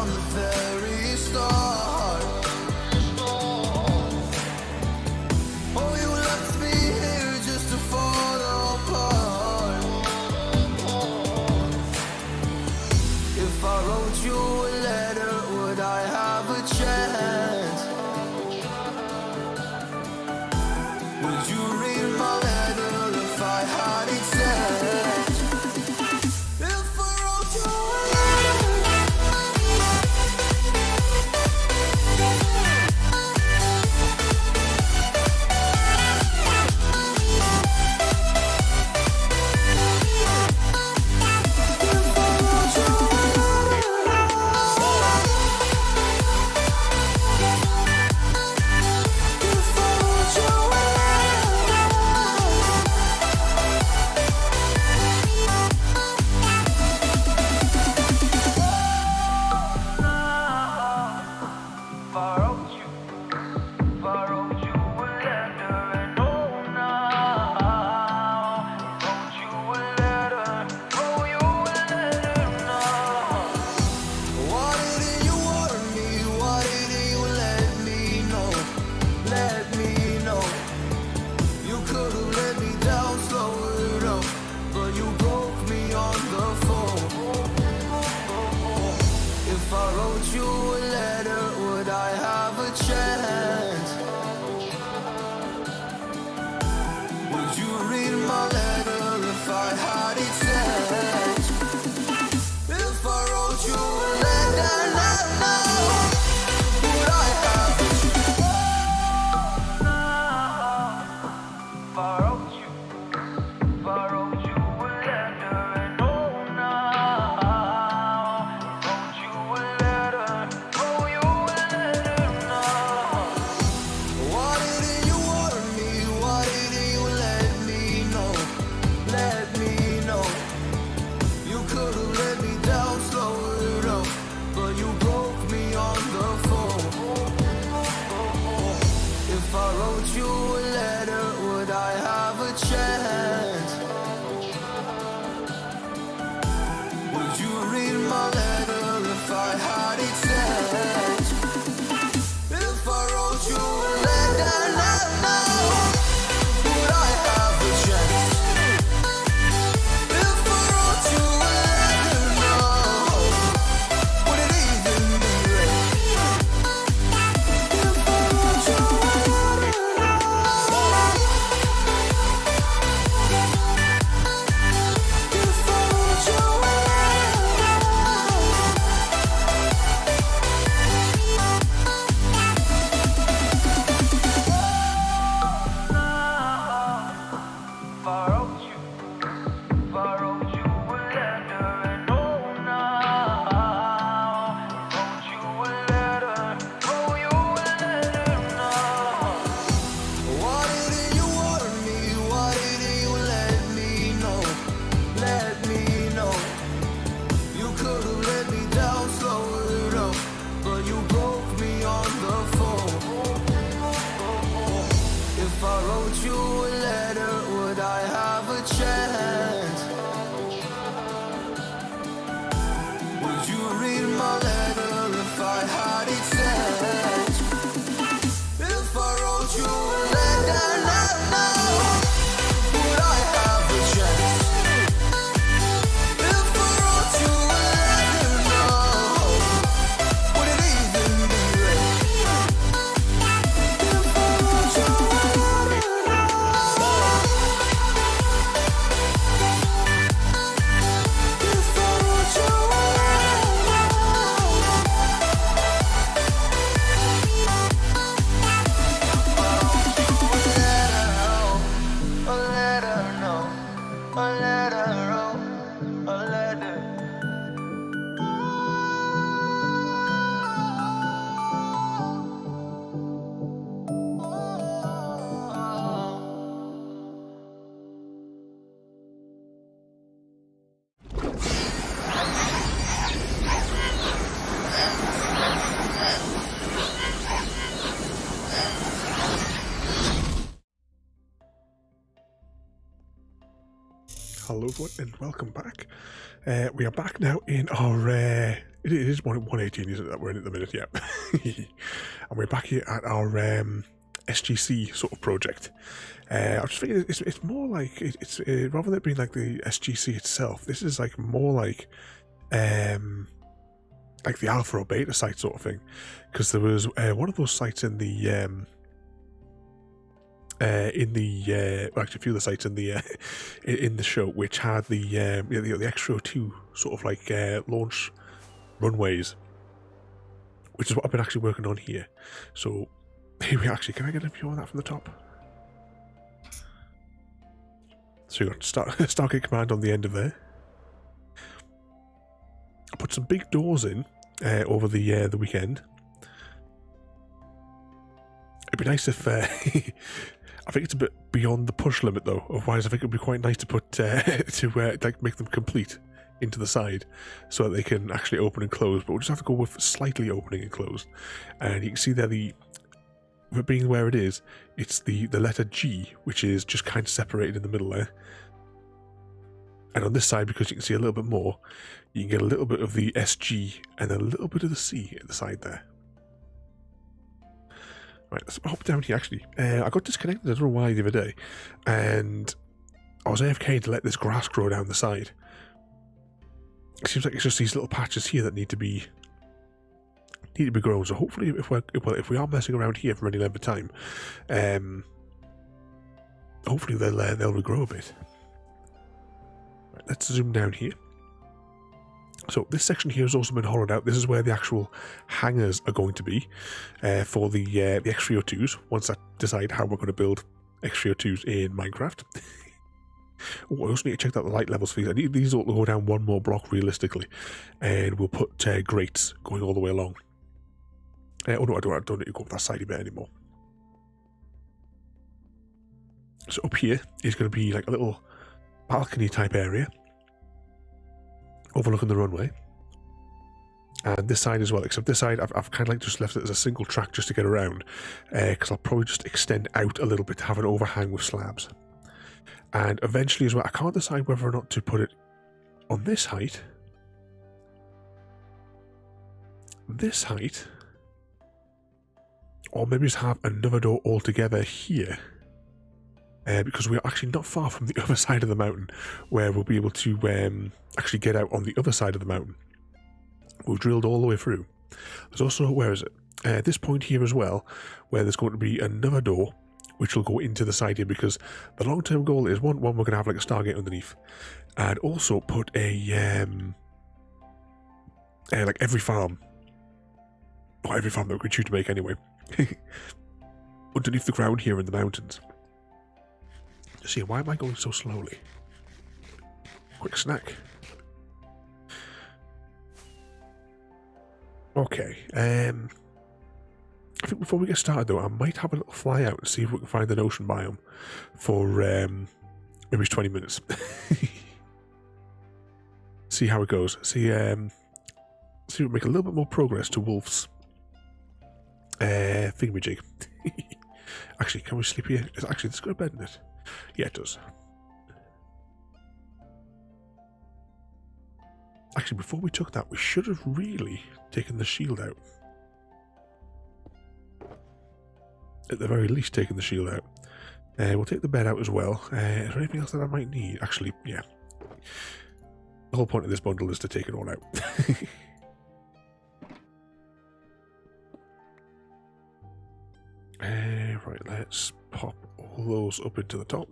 from the very start. Oh, you left me here just to fall apart. If I wrote you a letter, would I have a chance? Would you read my letter if I had it sent? If I wrote you a Hello everyone and welcome back. We are back now in our It is 118, isn't it, that we're in at the minute, yeah. And we're back here at our SGC sort of project. I just think it's more like, rather than it being like the SGC itself, this is like more like the alpha or beta site sort of thing. Because there was one of those sites in the actually a few of the sites in the show which had the X-02 sort of like launch runways, which is what I've been actually working on here. So here we actually, can I get a view on that from the top? So you got Stargate Command on the end of there. I put some big doors in over the weekend. It'd be nice if I think it's a bit beyond the push limit though. Otherwise, I think it'd be quite nice to put like make them complete into the side so that they can actually open and close. But we'll just have to go with slightly opening and closed. And you can see there with it being where it is, it's the letter G, which is just kind of separated in the middle there. And on this side, because you can see a little bit more, you can get a little bit of the SG and a little bit of the C at the side there. Right, let's hop down here actually. I got disconnected, I don't know why, the other day, and I was AFK to let this grass grow down the side. It seems like it's just these little patches here that need to be grown. So hopefully, if we are messing around here for any length of time, hopefully they'll regrow a bit. Right, let's zoom down here. So this section here has also been hollowed out. This is where the actual hangars are going to be for the X302s. Once I decide how we're going to build X302s in Minecraft. Oh, I also need to check out the light levels for these. I need these all to go down one more block realistically, and we'll put grates going all the way along. Oh no, I don't need to go up that sidey bit anymore. So up here is going to be like a little balcony type area overlooking the runway, and this side as well. Except this side, I've kind of like just left it as a single track just to get around, because I'll probably just extend out a little bit to have an overhang with slabs. And eventually as well, I can't decide whether or not to put it on this height, or maybe just have another door altogether here, because we're actually not far from the other side of the mountain, where we'll be able to actually get out on the other side of the mountain. We've drilled all the way through. There's also, where is it? This point here as well, where there's going to be another door, which will go into the side here, because the long-term goal is one we're going to have like a Stargate underneath, and also put a like every farm, or every farm that we can choose to make anyway, underneath the ground here in the mountains. See, why am I going so slowly? Quick snack. Okay, I think before we get started though, I might have a little fly out and see if we can find an ocean biome for maybe 20 minutes. See how it goes. See if we make a little bit more progress to Wolf's thingamajig. Actually, can we sleep here? Actually, let's go to bed in it. Yeah, it does. Actually, before we took that, we should have really taken the shield out. At the very least, taking the shield out. We'll take the bed out as well. Is there anything else that I might need? Actually, yeah. The whole point of this bundle is to take it all out. Right, let's pop all those up into the top.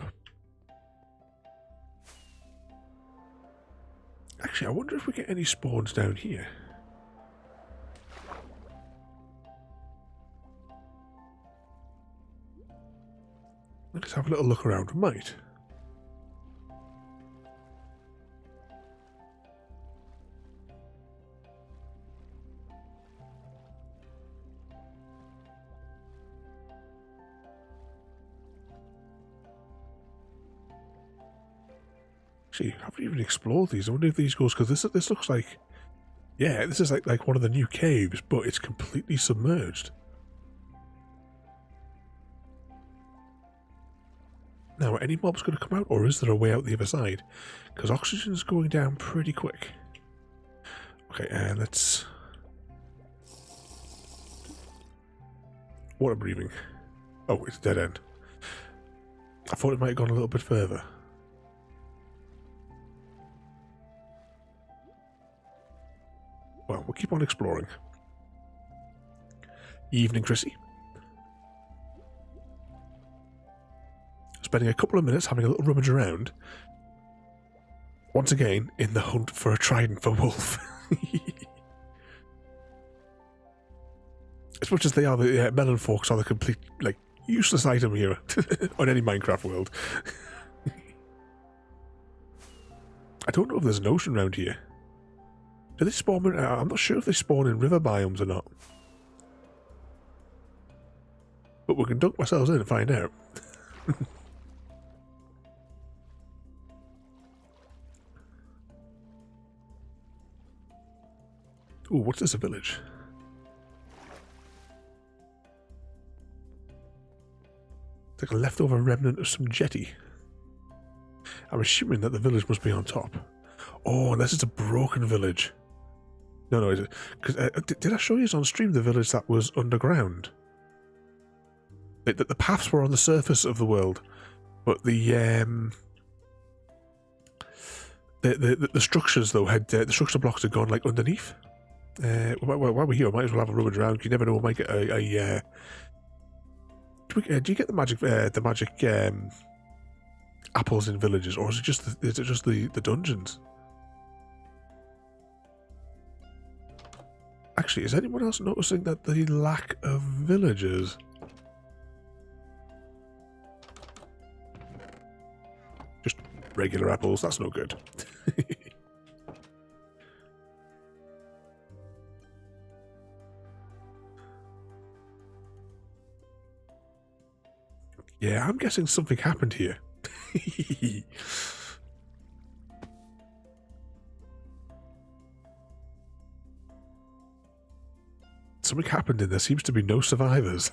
Actually, I wonder if we get any spawns down here. Let's have a little look around. We might. Actually, I haven't even explored these. I wonder if these goes, because this looks like, yeah, this is like one of the new caves, but it's completely submerged. Now, are any mobs going to come out, or is there a way out the other side? Because oxygen's going down pretty quick. Okay, let's... Water breathing. Oh, it's a dead end. I thought it might have gone a little bit further. Well, we'll keep on exploring. Evening, Chrissy. Spending a couple of minutes having a little rummage around. Once again, in the hunt for a trident for wolf. As much as they are, the melon forks are the complete, like, useless item here on any Minecraft world. I don't know if there's an ocean around here. Do they spawn in... I'm not sure if they spawn in river biomes or not. But we can dunk ourselves in and find out. Ooh, what's this, a village? It's like a leftover remnant of some jetty. I'm assuming that the village must be on top. Oh, unless it's a broken village. No, is it? Because did I show you on stream the village that was underground? The paths were on the surface of the world, but the structures though had the structure blocks had gone like underneath. While we're here, I might as well have a rummage around. You never know, I might get a do you get the magic apples in villages, or is it just the dungeons? Actually, is anyone else noticing that the lack of villagers? Just regular apples, that's no good. Yeah, I'm guessing something happened here. Something happened and there seems to be no survivors.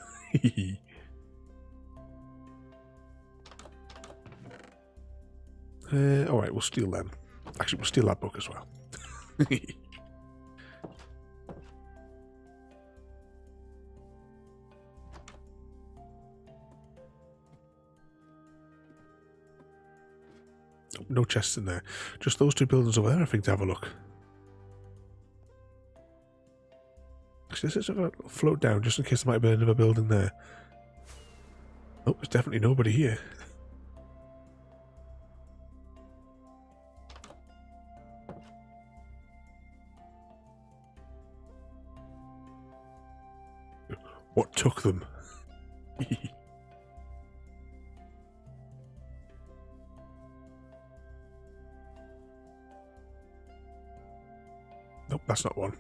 Alright, we'll steal them. Actually, we'll steal that book as well. No chests in there. Just those two buildings over there, I think, to have a look. Actually, let's just float down, just in case there might be another building there. Oh, there's definitely nobody here. What took them? Nope, that's not one.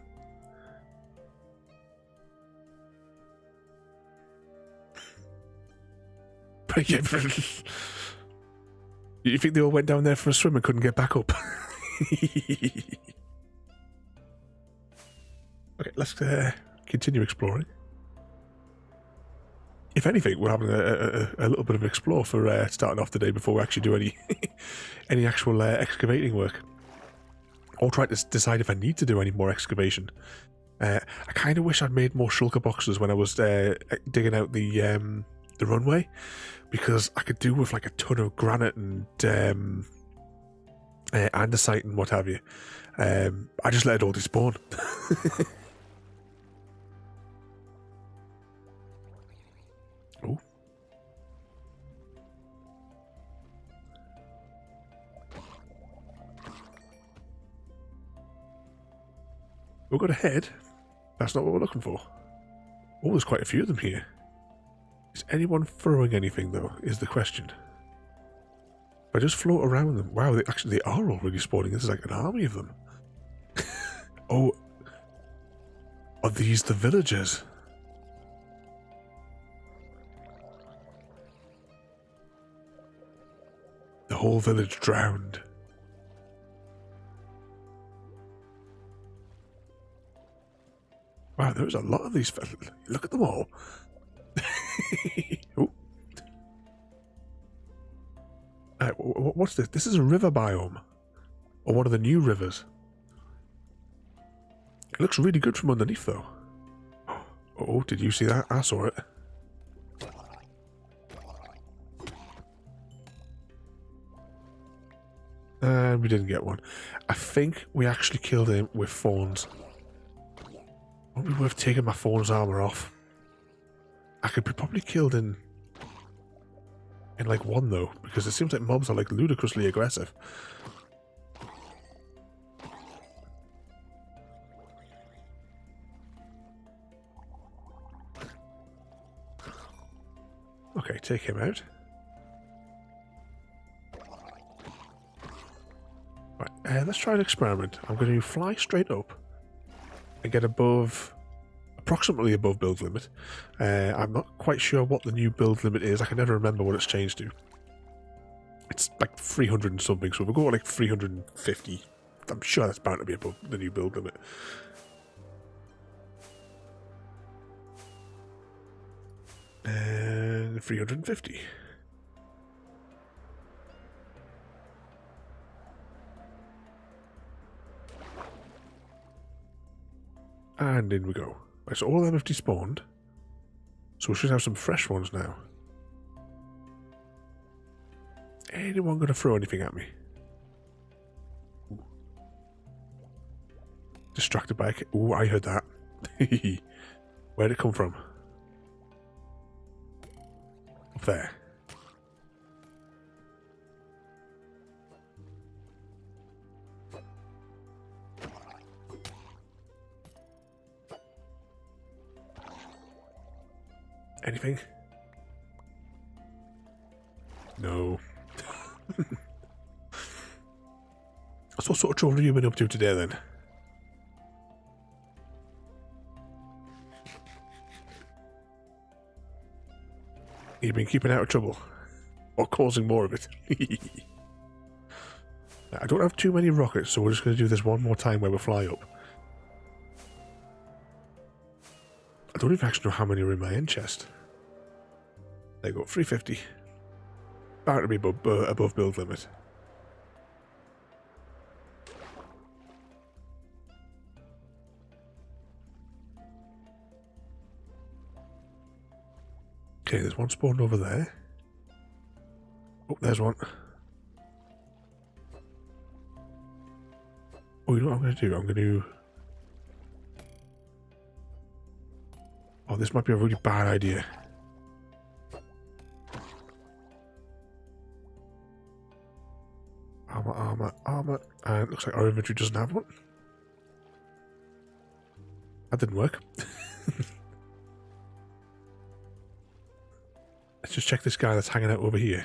You think they all went down there for a swim and couldn't get back up? Okay, let's continue exploring. If anything, we're having a little bit of an explore for starting off the day before we actually do any actual excavating work. Or try to decide if I need to do any more excavation. I kind of wish I'd made more shulker boxes when I was digging out the runway, because I could do with like a ton of granite and andesite and what have you. I just let it all despawn. Oh. We've got a head. That's not what we're looking for. Oh, there's quite a few of them here. Is anyone throwing anything, though, is the question. If I just float around them... Wow, they are already spawning. This is like an army of them. Oh. Are these the villagers? The whole village drowned. Wow, there's a lot of these. Look at them all. Oh. What's this? This is a river biome. Or one of the new rivers. It looks really good from underneath, though. Oh, did you see that? I saw it. And we didn't get one. I think we actually killed him with fawns. Won't be worth taking my fawn's armor off. I could be probably killed in like one, though, because it seems like mobs are like ludicrously aggressive. Okay, take him out. Right, let's try an experiment. I'm going to fly straight up and get approximately above build limit. I'm not quite sure what the new build limit is. I can never remember what it's changed to. It's like 300 and something, so we'll go like 350. I'm sure that's bound to be above the new build limit. And 350. And in we go. Right, so all of them have despawned. So we should have some fresh ones now. Anyone going to throw anything at me? Ooh. Distracted by a... Ooh, I heard that. Where'd it come from? Up there. Anything? No. So what sort of trouble have you been up to today, then? You've been keeping out of trouble? Or causing more of it? I don't have too many rockets, so we're just going to do this one more time where we fly up. I don't even actually know how many are in my end chest. There you go, 350. Bound to be above build limit. Okay, there's one spawned over there. Oh, there's one. Oh, you know what I'm going to do? I'm going to... Oh, this might be a really bad idea. Armor, armor, armor. And it looks like our inventory doesn't have one. That didn't work. Let's just check this guy that's hanging out over here.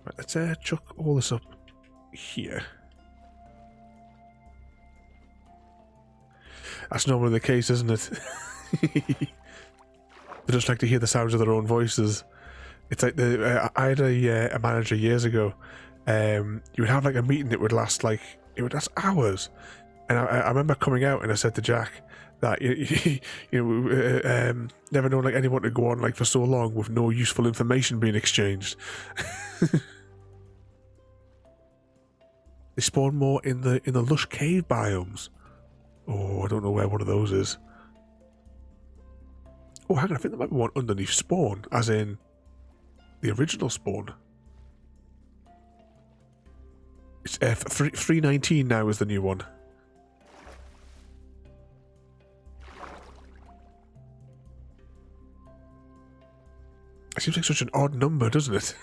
Right, let's chuck all this up here. That's normally the case, isn't it? They just like to hear the sounds of their own voices. It's like I had a manager years ago. You would have like a meeting that would last hours. And I remember coming out and I said to Jack that never known like anyone to go on like for so long with no useful information being exchanged. They spawn more in the lush cave biomes. Oh, I don't know where one of those is. Oh, hang on, I think there might be one underneath spawn, as in the original spawn. It's 319 now is the new one. It seems like such an odd number, doesn't it?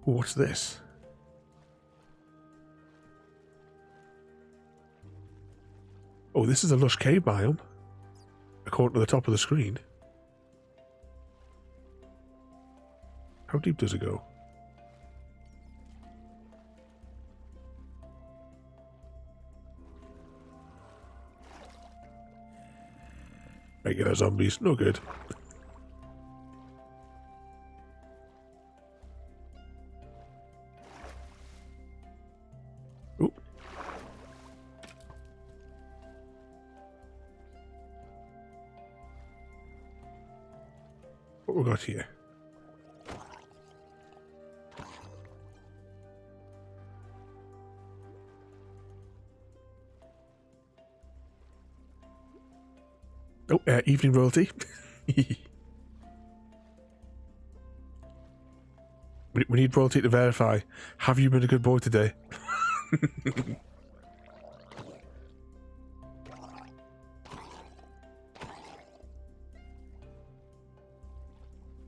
Oh, what's this? Oh, this is a lush cave biome, according to the top of the screen. How deep does it go? Regular zombies, no good. Ooh. What we got here? Oh, evening royalty. We need royalty to verify. Have you been a good boy today?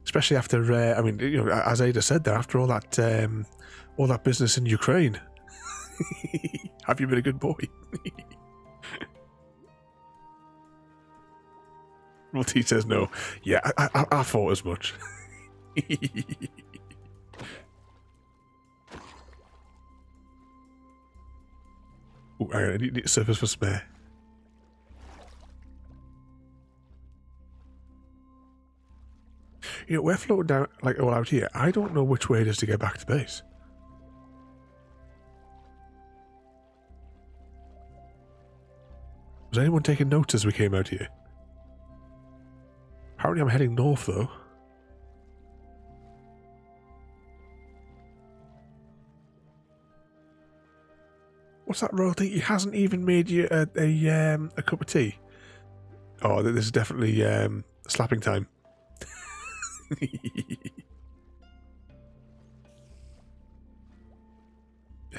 Especially after, I mean, you know, as Ada said there, after all that business in Ukraine. Have you been a good boy? Royalty says no. Yeah, I thought as much. Ooh, I need surface for spare. You know, we're floating down, like, all out here. I don't know which way it is to get back to base. Was anyone taking notes as we came out here? Apparently I'm heading north, though. What's that, royalty? He hasn't even made you a cup of tea. Oh, this is definitely slapping time.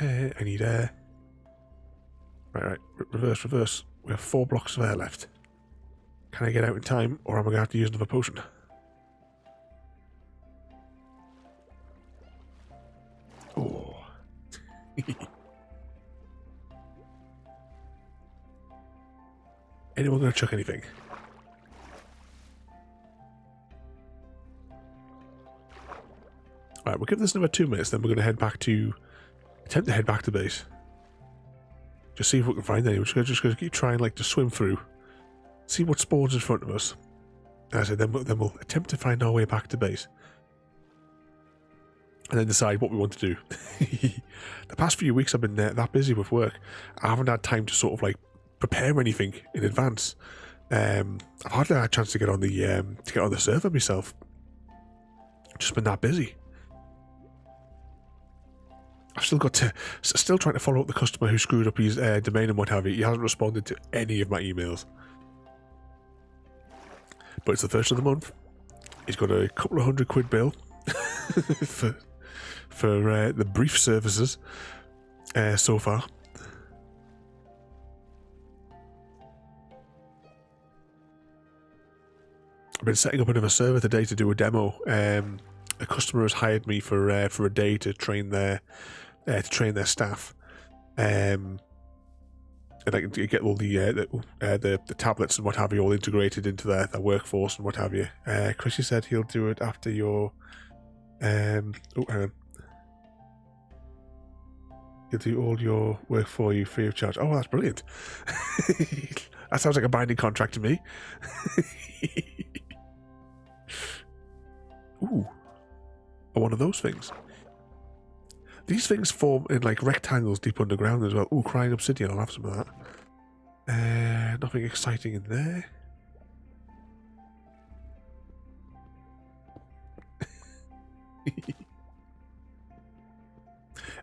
I need air. Right, reverse. We have 4 blocks of air left. Can I get out in time, or am I going to have to use another potion? Oh. Anyone going to chuck anything? Right, we'll give this another 2 minutes, then we're going to attempt to head back to base. Just see if we can find anyone. We're just going to keep trying, like, to swim through. See what spawns in front of us. As I said, then we'll attempt to find our way back to base. And then decide what we want to do. The past few weeks I've been that busy with work. I haven't had time to sort of, like, prepare anything in advance. I've hardly had a chance to get on the server myself. Just been that busy. I've still trying to follow up the customer who screwed up his domain and what have you. He hasn't responded to any of my emails. But it's the first of the month. He's got a couple of £100 bill for the brief services so far. I've been setting up another server today to do a demo. A customer has hired me for a day to train their staff, and I can get all the tablets and what have you all integrated into their workforce and what have you. Chrissy said he'll do it after your hang on. He'll do all your work for you free of charge. Oh, that's brilliant. That sounds like a binding contract to me. Ooh. One of those things. These things form in like rectangles deep underground as well. Ooh, crying obsidian, I'll have some of that. Nothing exciting in there.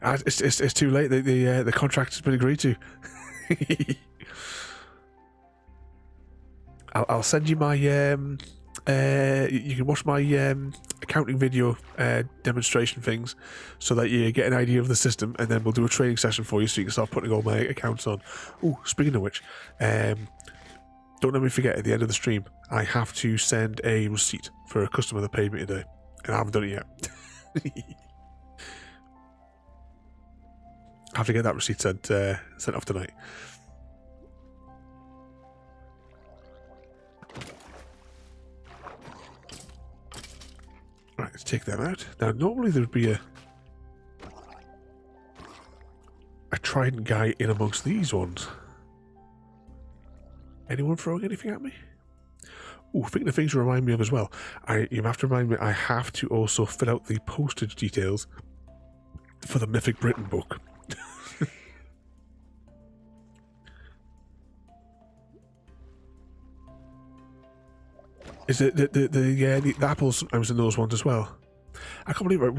It's too late. The contract has been agreed to. I'll send you my you can watch my accounting video demonstration things so that you get an idea of the system, and then we'll do a training session for you so you can start putting all my accounts on. Oh, speaking of which, don't let me forget, at the end of the stream I have to send a receipt for a customer that paid me today, and I haven't done it yet. I have to get that receipt sent off tonight. Right, let's take them out. Now, normally there would be a trident guy in amongst these ones. Anyone throwing anything at me? Oh, thinking of things to remind me of as well. You have to remind me, I have to also fill out the postage details for the Mythic Britain book. Is it the apples sometimes in those ones as well? I can't believe it.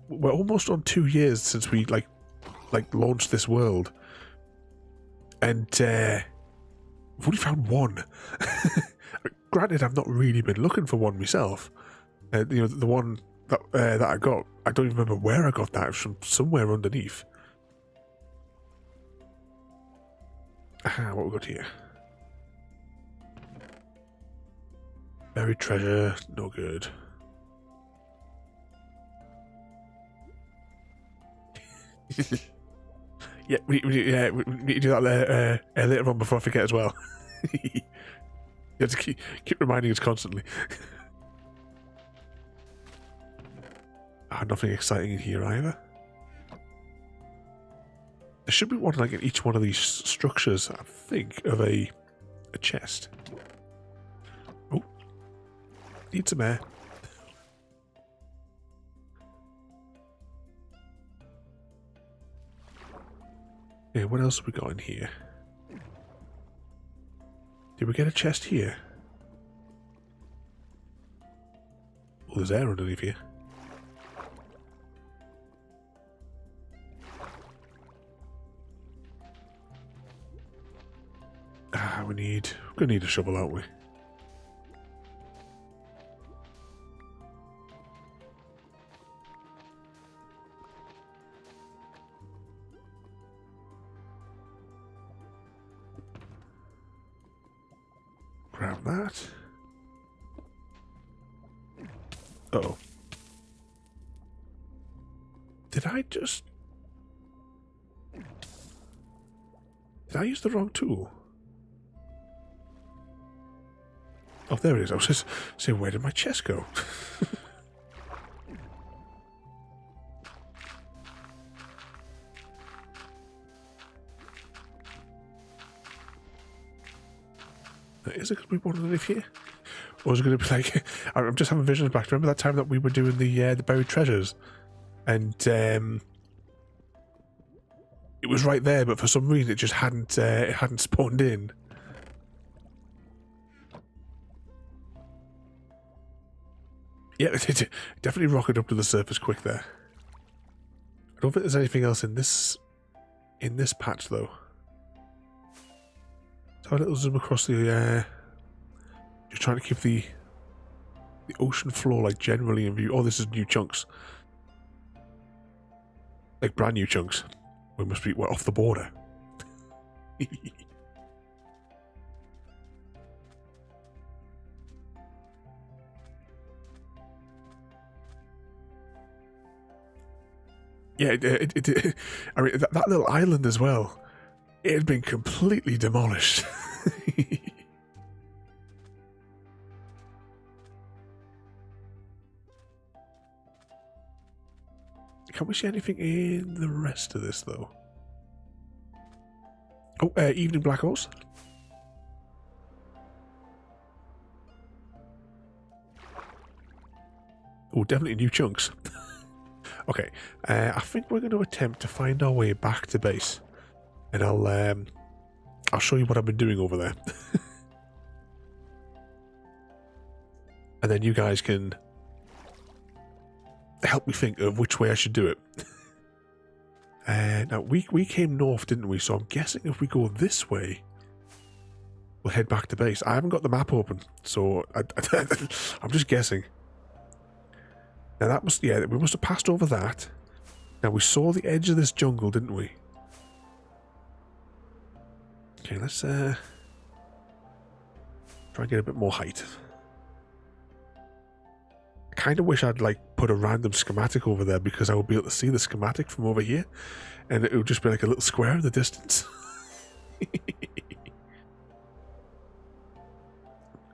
We're almost on 2 years since we like launched this world, and I've only found one. Granted, I've not really been looking for one myself. You know, the one that I got, I don't even remember where I got that. It was from somewhere underneath. Aha, what we got here? Buried treasure, no good. Yeah, we need to do that later on before I forget as well. You have to keep reminding us constantly. Nothing exciting in here either. There should be one like in each one of these structures, I think, of a chest. Oh, need some air. Okay, what else have we got in here? Did we get a chest here? Oh, there's air underneath here. We're gonna need a shovel, aren't we? Grab that. Uh-oh. Did I use the wrong tool? Oh, there it is. I was just saying, where did my chest go? Is it going to be one underneath here? Or is it going to be like... I'm just having visions back. Remember that time that we were doing the buried treasures? And it was right there, but for some reason it just hadn't spawned in. Yeah, it definitely rocketed up to the surface quick there. I don't think there's anything else in this patch though. So a little zoom across the just trying to keep the ocean floor like generally in view. Oh, this is new chunks. Like brand new chunks. We must be off the border. Yeah, I mean, that little island as well, it had been completely demolished. Can we see anything in the rest of this, though? Oh, evening black holes. Oh, definitely new chunks. Okay, I think we're going to attempt to find our way back to base, and I'll show you what I've been doing over there, and then you guys can help me think of which way I should do it. Now we came north, didn't we? So I'm guessing if we go this way, we'll head back to base. I haven't got the map open, so I'm just guessing. Now that must, yeah, we must have passed over that. Now we saw the edge of this jungle, didn't we? Okay, let's try and get a bit more height. I kind of wish I'd like put a random schematic over there because I would be able to see the schematic from over here, and it would just be like a little square in the distance.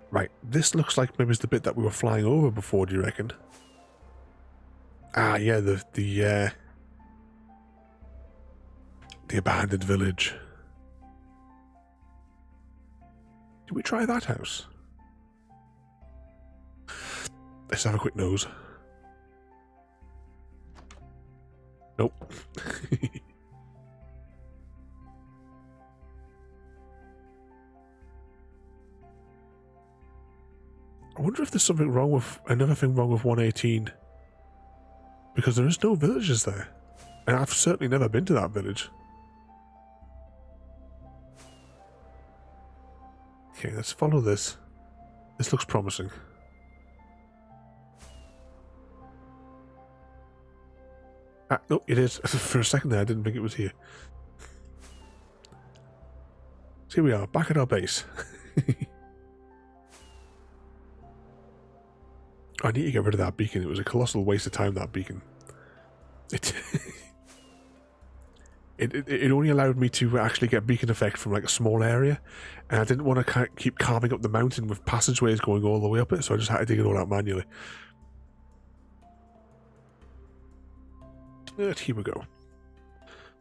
Right, this looks like maybe it's the bit that we were flying over before. Do you reckon? Ah, yeah, the abandoned village. Did we try that house? Let's have a quick nose. Nope. I wonder if there's something wrong with another thing wrong with 118. Because there is no villages there. And I've certainly never been to that village. Okay, let's follow this. This looks promising. Ah, no, it is. For a second there, I didn't think it was here. So here we are, back at our base. I need to get rid of that beacon. It was a colossal waste of time, that beacon. It only allowed me to actually get beacon effect from like a small area, and I didn't want to keep carving up the mountain with passageways going all the way up it, so I just had to dig it all out manually. But here we go.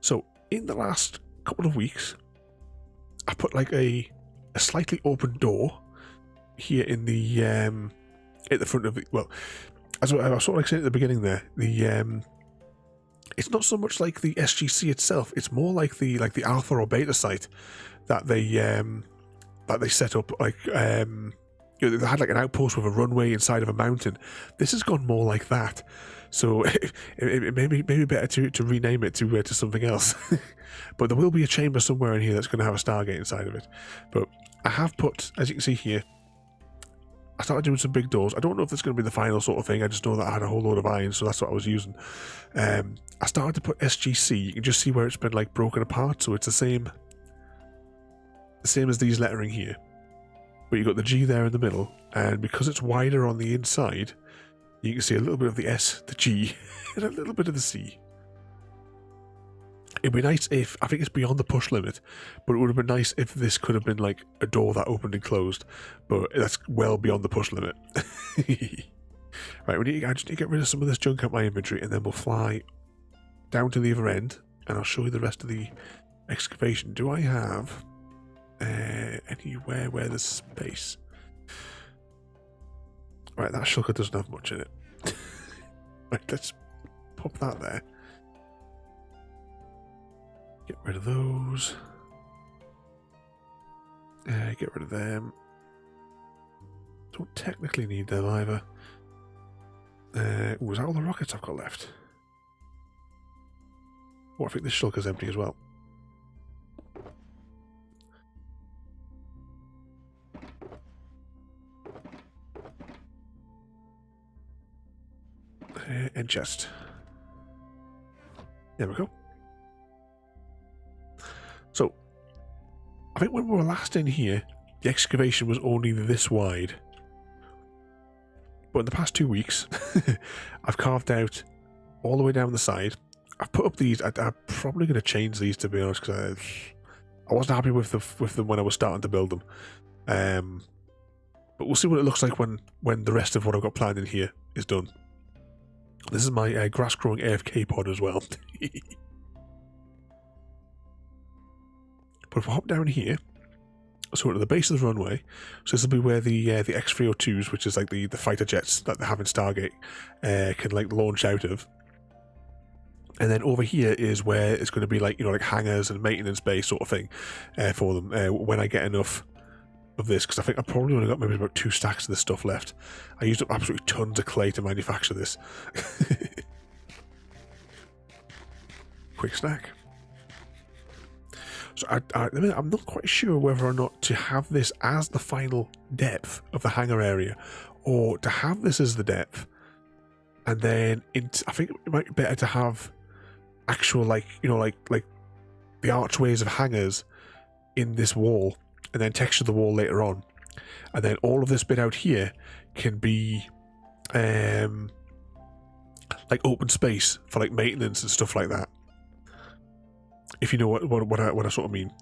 So in the last couple of weeks, I put like a slightly open door here in the at the front of the, well, as I was sort of like saying at the beginning there, the it's not so much like the SGC itself, it's more like the alpha or beta site that they set up, like you know, they had like an outpost with a runway inside of a mountain. This has gone more like that, so it may be better to rename it to something else. But there will be a chamber somewhere in here that's going to have a Stargate inside of it. But I have put, as you can see here, I started doing some big doors. I don't know if it's going to be the final sort of thing. I just know that I had a whole load of iron, so that's what I was using. I started to put SGC. You can just see where it's been like broken apart, so it's the same as these lettering here. But you've got the G there in the middle, and because it's wider on the inside, you can see a little bit of the S, the G, and a little bit of the C. It'd be nice if, I think it's beyond the push limit, but it would have been nice if this could have been like a door that opened and closed, but that's well beyond the push limit. Right, I just need to get rid of some of this junk out my inventory, and then we'll fly down to the other end, and I'll show you the rest of the excavation. Do I have anywhere where there's space? Right, that shulker doesn't have much in it. Right, let's pop that there. Get rid of those. Get rid of them. Don't technically need them either. Was that all the rockets I've got left? Oh, I think this shulker's empty as well. And chest. There we go. So, I think when we were last in here, the excavation was only this wide. But in the past 2 weeks, I've carved out all the way down the side. I've put up these. I'm probably going to change these, to be honest, because I wasn't happy with them when I was starting to build them. But we'll see what it looks like when the rest of what I've got planned in here is done. This is my grass-growing AFK pod as well. But if we hop down here, so we're at the base of the runway, so this will be where the X302s, which is like the fighter jets that they have in Stargate, can like launch out of. And then over here is where it's going to be like, you know, like hangars and maintenance base sort of thing for them when I get enough of this, because I think I've probably only got maybe about 2 stacks of this stuff left. I used up absolutely tons of clay to manufacture this. Quick snack. So I'm not quite sure whether or not to have this as the final depth of the hangar area, or to have this as the depth, and then I think it might be better to have actual, like, you know, like the archways of hangars in this wall, and then texture the wall later on, and then all of this bit out here can be like open space for like maintenance and stuff like that. If you know what I sort of mean.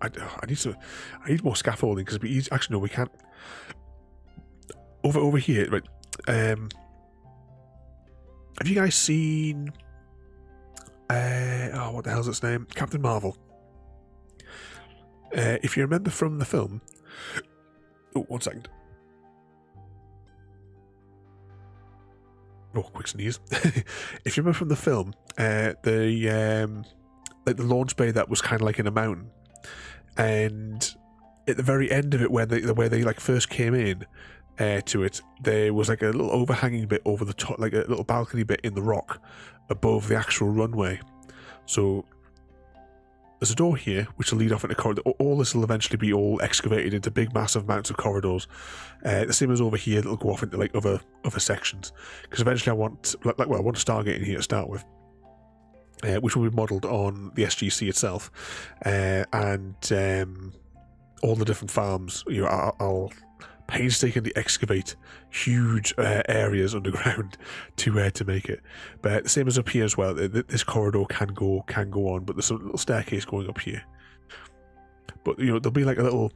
I need more scaffolding, because it'd be easy. Actually, no, we can't. Over here, right? Have you guys seen? Oh, what the hell's its name? Captain Marvel. If you remember from the film. Oh, 1 second. Oh, quick sneeze. If you remember from the film, like the launch bay that was kind of like in a mountain, and at the very end of it, where they like first came in to it, there was like a little overhanging bit over the top, like a little balcony bit in the rock above the actual runway. So there's a door here which will lead off into corridor. All this will eventually be all excavated into big, massive amounts of corridors. The same as over here, it'll go off into like other sections. Because eventually, I want I want a Stargate in here to start with, which will be modelled on the SGC itself, and all the different farms. You know, I'll painstakingly excavate huge areas underground to make it. But the same as up here as well. This corridor can go on, but there's a little staircase going up here. But you know, there'll be like a little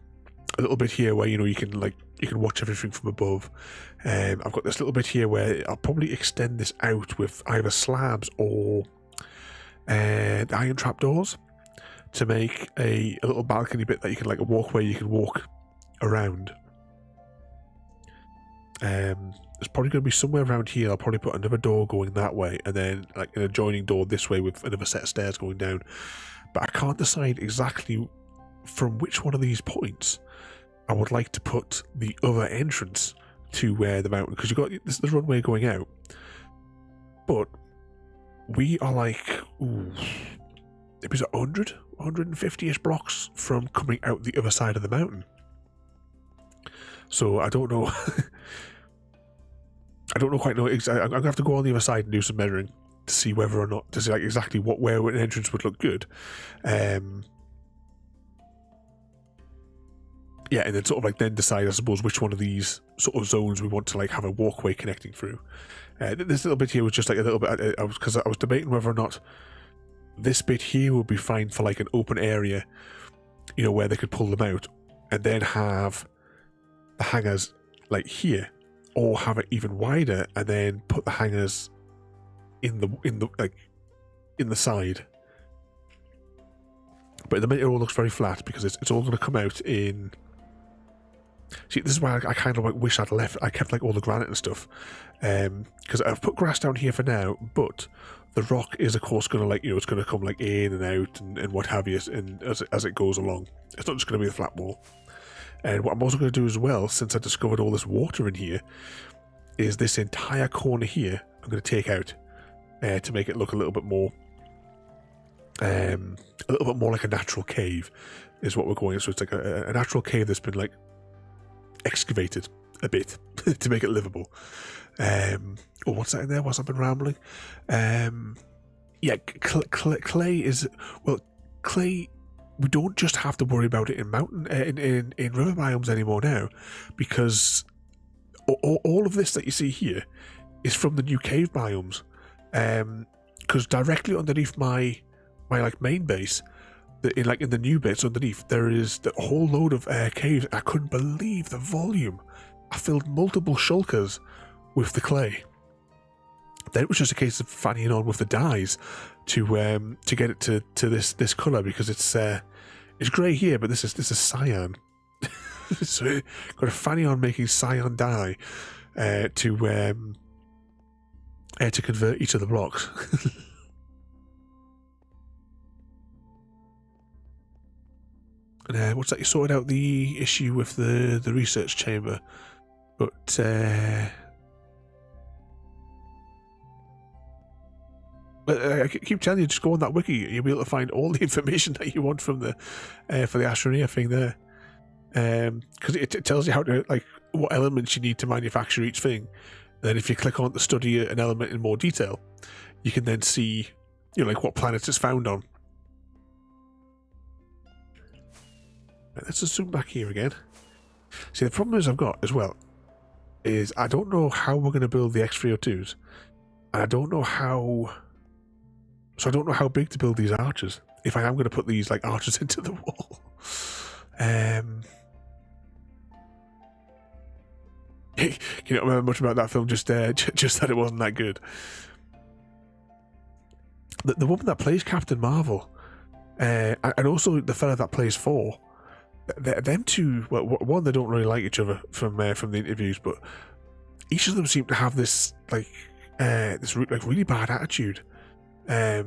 bit here where you know you can watch everything from above. I've got this little bit here where I'll probably extend this out with either slabs or the iron trapdoors to make a little balcony bit that you can like a walkway you can walk around. There's probably going to be somewhere around here. I'll probably put another door going that way, and then like an adjoining door this way with another set of stairs going down. But I can't decide exactly from which one of these points I would like to put the other entrance to the mountain, because you've got the runway going out, but we are like, it was 150-ish blocks from coming out the other side of the mountain. So I don't know. I don't quite know. I'm gonna have to go on the other side and do some measuring to see whether or not to see like exactly where an entrance would look good. Yeah, and then sort of like then decide, I suppose, which one of these sort of zones we want to like have a walkway connecting through. This little bit here was just like a little bit, because I was debating whether or not this bit here would be fine for like an open area, you know, where they could pull them out, and then have the hangers like here, or have it even wider and then put the hangers in the side. But at the minute it all looks very flat because it's all going to come out in. See, this is why I kind of like wish I kept like all the granite and stuff, because I've put grass down here for now, but the rock is of course going to like, you know, it's going to come like in and out and what have you, and as it goes along. It's not just going to be a flat wall. And what I'm also going to do as well, since I discovered all this water in here, is this entire corner here I'm going to take out to make it look a little bit more like a natural cave is what we're going. So it's like a natural cave that's been like excavated a bit to make it livable. Oh, what's that in there? What's I've been rambling? Yeah, clay is, well, clay. We don't just have to worry about it in mountain in river biomes anymore now, because all of this that you see here is from the new cave biomes. Because directly underneath my like main base, in the new bits underneath, there is a whole load of caves. I couldn't believe the volume. I filled multiple shulkers with the clay. Then it was just a case of fannying on with the dyes to get it to this colour, because it's grey here, but this is cyan. So got to fanny on making cyan dye to convert each of the blocks. And what's that? You sorted out the issue with the research chamber, but I keep telling you, just go on that wiki. You'll be able to find all the information that you want from the for the Astroneer thing there, because it tells you how to, like, what elements you need to manufacture each thing. Then if you click on to study an element in more detail, you can then see, you know, like what planets it's found on. Let's just zoom back here again. See, the problem is I've got as well is I don't know how we're going to build the X302s, and I don't know how. So I don't know how big to build these arches, if I am going to put these like arches into the wall. You don't remember much about that film, just that it wasn't that good. The woman that plays Captain Marvel, and also the fella that plays Thor, them two, well, one, they don't really like each other from the interviews, but each of them seem to have this really bad attitude. I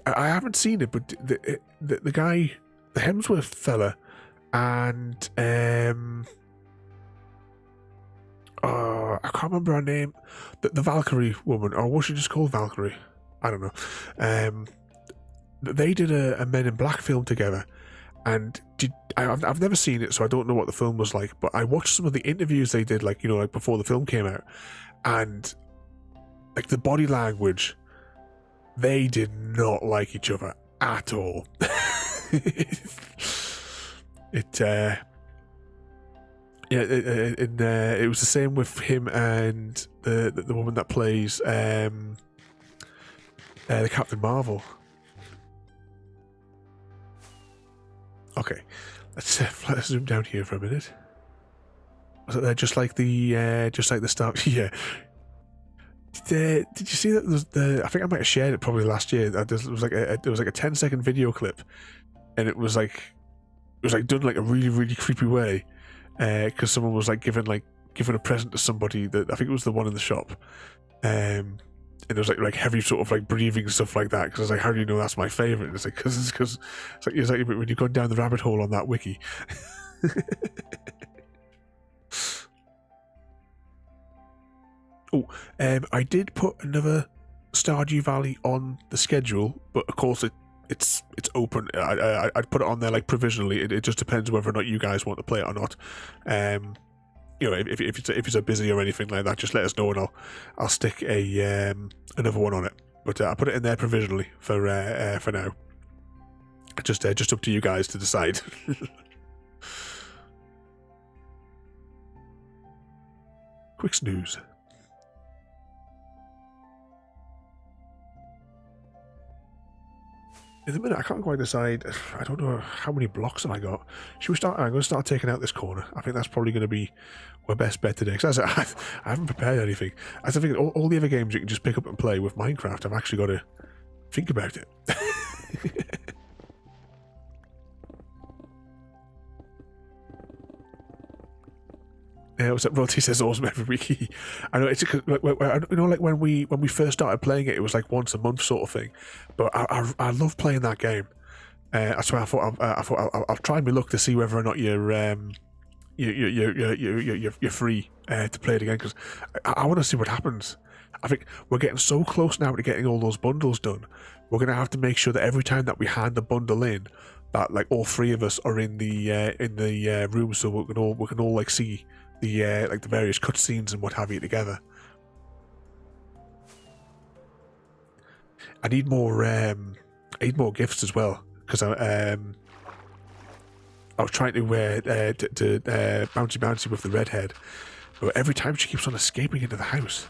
haven't seen it, but the guy, the Hemsworth fella, and I can't remember her name, the Valkyrie woman, or was she just called Valkyrie? I don't know. they did a Men in Black film together, and I've never seen it, so I don't know what the film was like. But I watched some of the interviews they did, like, you know, like before the film came out, and like the body language, they did not like each other at all. It was the same with him and the woman that plays the Captain Marvel. Okay, let's zoom down here for a minute. Was it there just like the start? Yeah. Did you see that? I think I might have shared it probably last year. There was like a 10-second video clip, and it was like done like a really, really creepy way, because someone was like giving a present to somebody that I think it was the one in the shop, and it was like heavy sort of like breathing and stuff like that. Because I was like, how do you know that's my favorite? And it's like because it's like when you've gone down the rabbit hole on that wiki. Oh, I did put another Stardew Valley on the schedule, but of course it's open. I'd put it on there like provisionally. It just depends whether or not you guys want to play it or not. You know, if it's a busy or anything like that, just let us know and I'll stick another one on it. But I put it in there provisionally for now. Just up to you guys to decide. Quick snooze. In a minute, I can't quite decide. I don't know how many blocks have I got. Should we start? I'm going to start taking out this corner. I think that's probably going to be my best bet today. Because I haven't prepared anything. I think all the other games you can just pick up and play. With Minecraft, I've actually got to think about it. Yeah, what's up? Roty says awesome every week. I know it's because, like, you know, like when we first started playing it, it was like once a month sort of thing. But I love playing that game. That's why I thought I'll try my luck to see whether or not you're free to play it again, because I want to see what happens. I think we're getting so close now to getting all those bundles done. We're gonna have to make sure that every time that we hand the bundle in, that like all three of us are in the room, so we can all like see the like the various cutscenes and what have you together. I need more gifts as well, because I was trying to bouncy with the redhead, but every time she keeps on escaping into the house.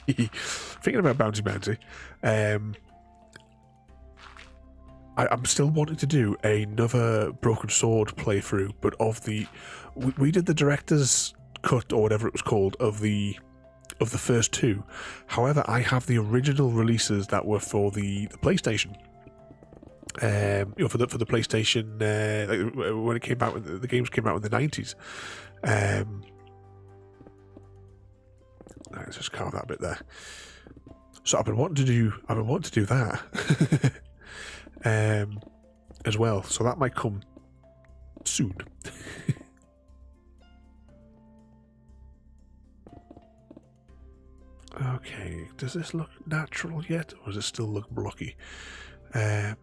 Thinking about bouncy, I'm still wanting to do another Broken Sword playthrough, but we did the director's cut or whatever it was called of the first two. However, I have the original releases that were for the PlayStation. You know, for the PlayStation, like when it came out, the games came out in the 90s. Let's just carve that bit there. So I've been wanting to do that. As well, so that might come soon. Okay, does this look natural yet, or does it still look blocky? Yeah,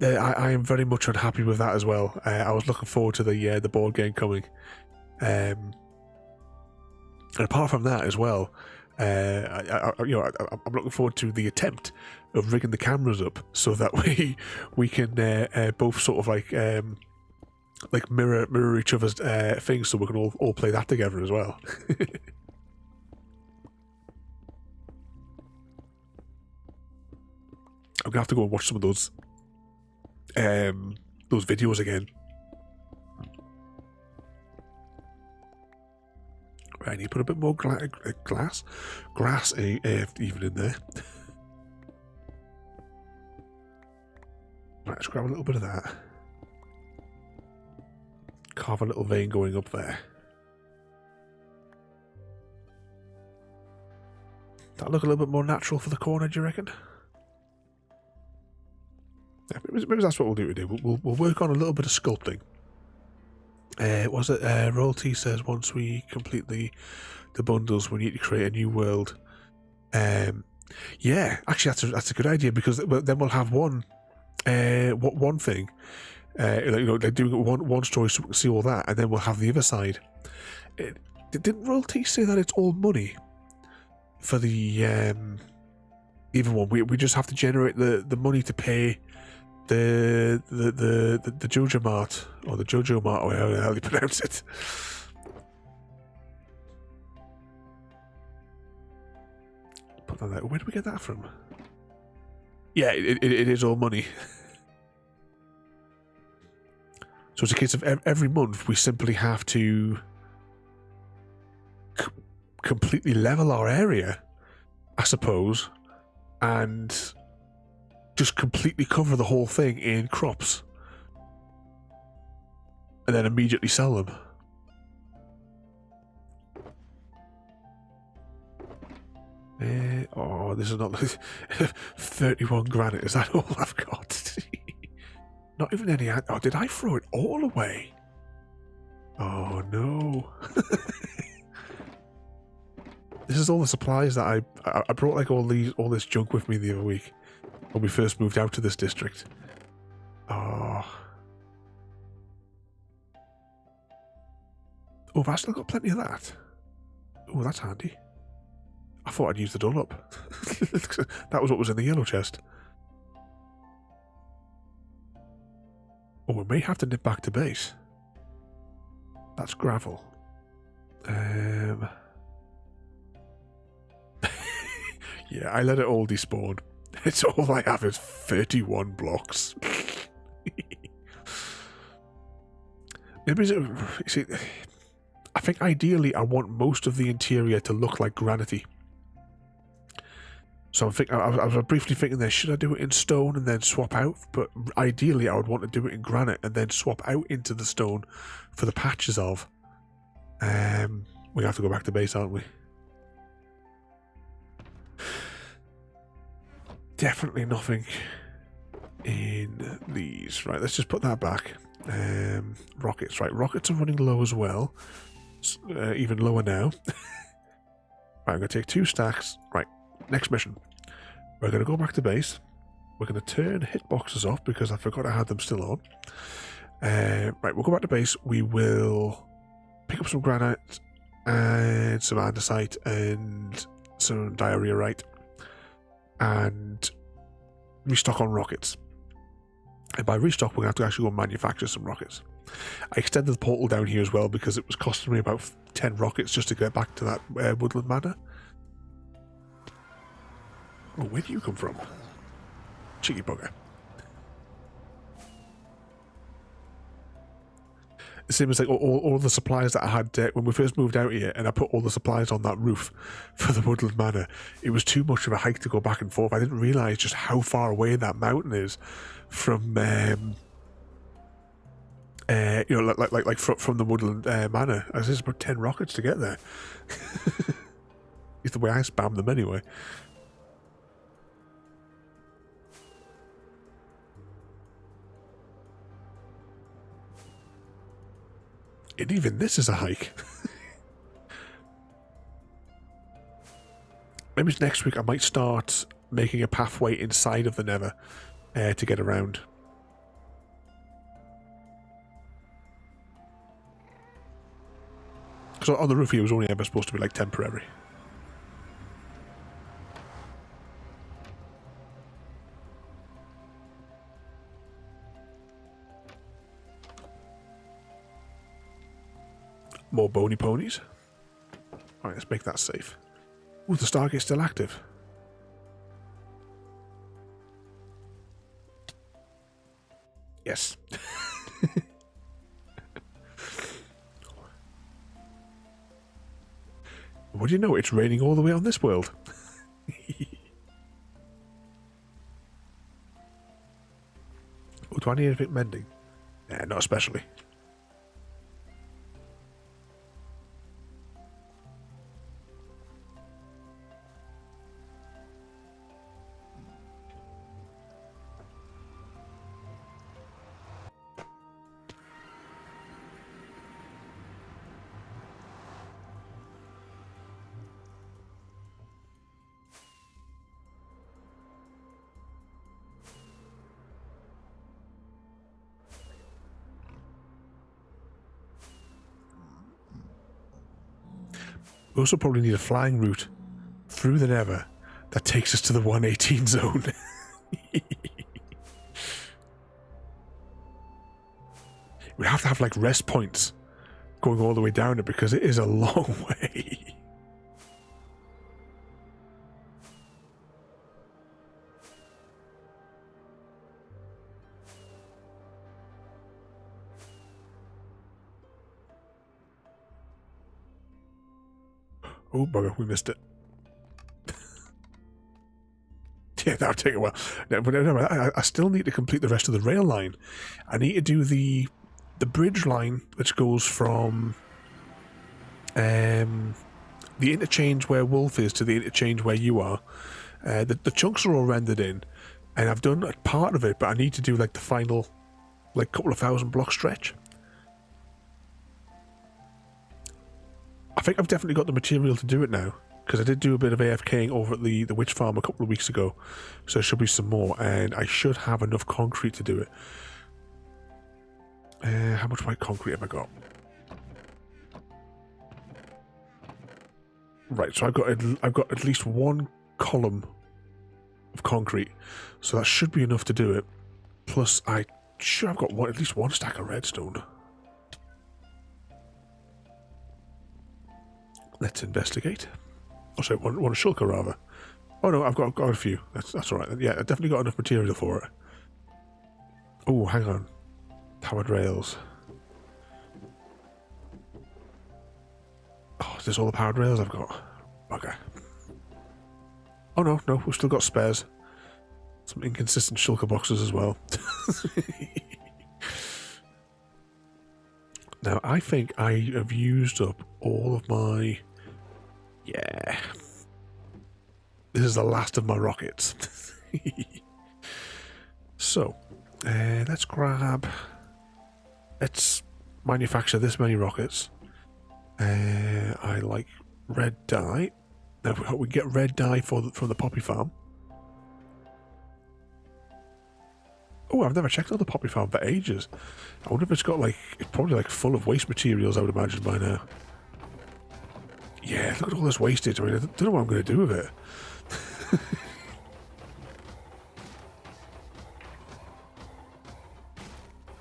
I am very much unhappy with that as well. I was looking forward to the board game coming, and apart from that as well, I'm looking forward to the attempt of rigging the cameras up so that we can both sort of like mirror each other's things, so we can all play that together as well. I'm gonna have to go and watch some of those videos again. Right, you put a bit more grass even in there. Right, let's grab a little bit of that. Carve a little vein going up there. That'll look a little bit more natural for the corner, do you reckon? Yeah, maybe that's what we'll do today. We'll work on a little bit of sculpting. Was it Royalty says once we complete the bundles, we need to create a new world. Yeah, actually, that's a good idea because then we'll have one thing, like doing one story so we can see all that, and then we'll have the other side. Didn't Royalty say that it's all money for the even one? We just have to generate the money to pay the Jojo Mart or the Jojo Mart, or however the hell you pronounce it. Put that there. Where did we get that from? Yeah, it is all money. So it's a case of every month we simply have to completely level our area, I suppose, and just completely cover the whole thing in crops and then immediately sell them. Oh, this is not 31 granite. Is that all I've got? Not even any. Oh, did I throw it all away? Oh no. This is all the supplies that I brought, like all this junk with me the other week when we first moved out to this district. Oh, I've still got plenty of that. Oh, that's handy. I thought I'd used it all up. That was what was in the yellow chest. Oh, we may have to nip back to base. That's gravel. Yeah, I let it all despawn. It's all I have is 31 blocks. Maybe see, I think ideally I want most of the interior to look like granity. So I was briefly thinking there, should I do it in stone and then swap out? But ideally I would want to do it in granite and then swap out into the stone for the patches of. We have to go back to base, aren't we? Definitely nothing in these. Right, let's just put that back. Rockets, right, rockets are running low as well. Even lower now. Right, I'm going to take 2 stacks. Right, next mission. We're going to go back to base. We're going to turn hitboxes off because I forgot I had them still on. Right, we'll go back to base. We will pick up some granite and some andesite and some diarrheaite and restock on rockets. And by restock, we're going to have to actually go manufacture some rockets. I extended the portal down here as well because it was costing me about 10 rockets just to get back to that woodland manor. Oh, where do you come from? Cheeky bugger. The same as like all the supplies that I had when we first moved out here, and I put all the supplies on that roof for the woodland manor. It was too much of a hike to go back and forth. I didn't realise just how far away that mountain is from you know, like from the woodland manor. I said it's about 10 rockets to get there. It's the way I spam them anyway. And even this is a hike. Maybe next week I might start making a pathway inside of the Nether to get around. Because on the roof here was only ever supposed to be like temporary. More bony ponies. Alright, let's make that safe. Ooh, the Stargate's still active. Yes. What do you know? It's raining all the way on this world. Oh, do I need anything mending? Nah, not especially. We also probably need a flying route through the Nether that takes us to the 118 zone. We have to have like rest points going all the way down it because it is a long way. Oh bugger, we missed it. Yeah, that'll take a while. No, but no, I still need to complete the rest of the rail line. I need to do the bridge line, which goes from the interchange where Wolf is to the interchange where you are. The chunks are all rendered in, and I've done a part of it, but I need to do like the final, like couple of 1,000 block stretch. I think I've definitely got the material to do it now, because I did do a bit of AFKing over at the witch farm a couple of weeks ago, so there should be some more, and I should have enough concrete to do it. How much white concrete have I got? Right, so I've got at least one column of concrete, so that should be enough to do it. Plus, I sure I've got at least one stack of redstone. Let's investigate. Oh, sorry, one shulker rather. Oh no, I've got a few. That's all right. Yeah, I definitely got enough material for it. Oh, hang on. Powered rails. Oh, is this all the powered rails I've got? Bugger. Oh no, we've still got spares. Some inconsistent shulker boxes as well. Now, I think I have used up all of my... Yeah. This is the last of my rockets. So, let's manufacture this many rockets. I like red dye. Now we get red dye from the poppy farm. Oh, I've never checked out the poppy farm for ages. I wonder if it's got like, it's probably like full of waste materials, I would imagine by now. Yeah, look at all this wastage. I mean, I don't know what I'm going to do with it.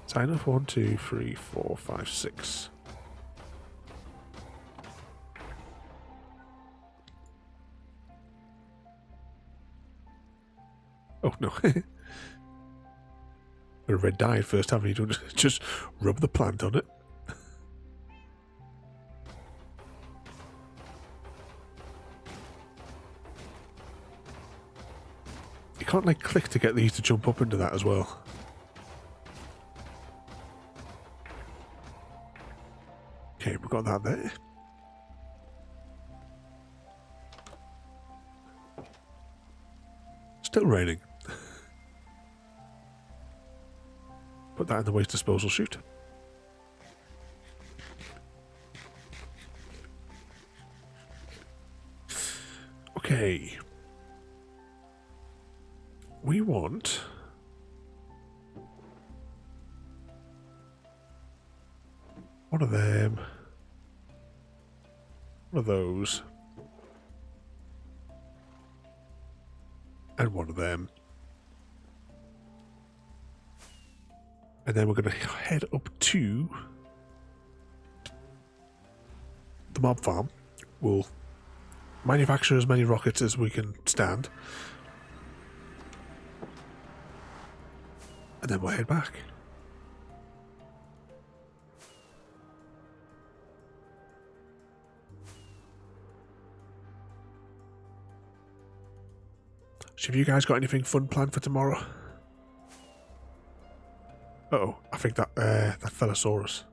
Sign off 1, 2, 3, 4, 5, 6. Oh no. A red dye first, haven't you? Just rub the plant on it. You can't like click to get these to jump up into that as well. Okay, we've got that there. Still raining. Put that in the waste disposal chute. Okay. We want... one of them. One of those. And one of them. And then we're going to head up to the mob farm. We'll manufacture as many rockets as we can stand. And then we'll head back. So have you guys got anything fun planned for tomorrow? Uh-oh, I think that Fellosaurus.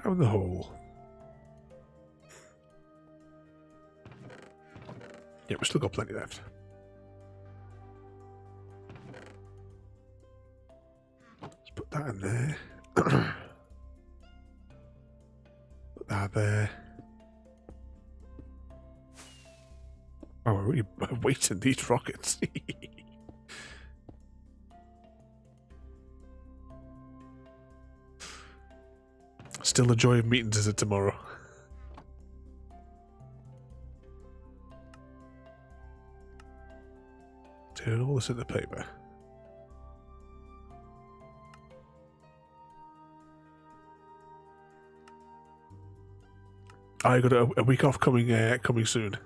Down the hole. Yeah, we've still got plenty left. Let's that in there. Put that there. Oh, we're really wasting these rockets. Still the joy of meetings, is it, tomorrow? Turn all this into paper. I got a week off coming soon.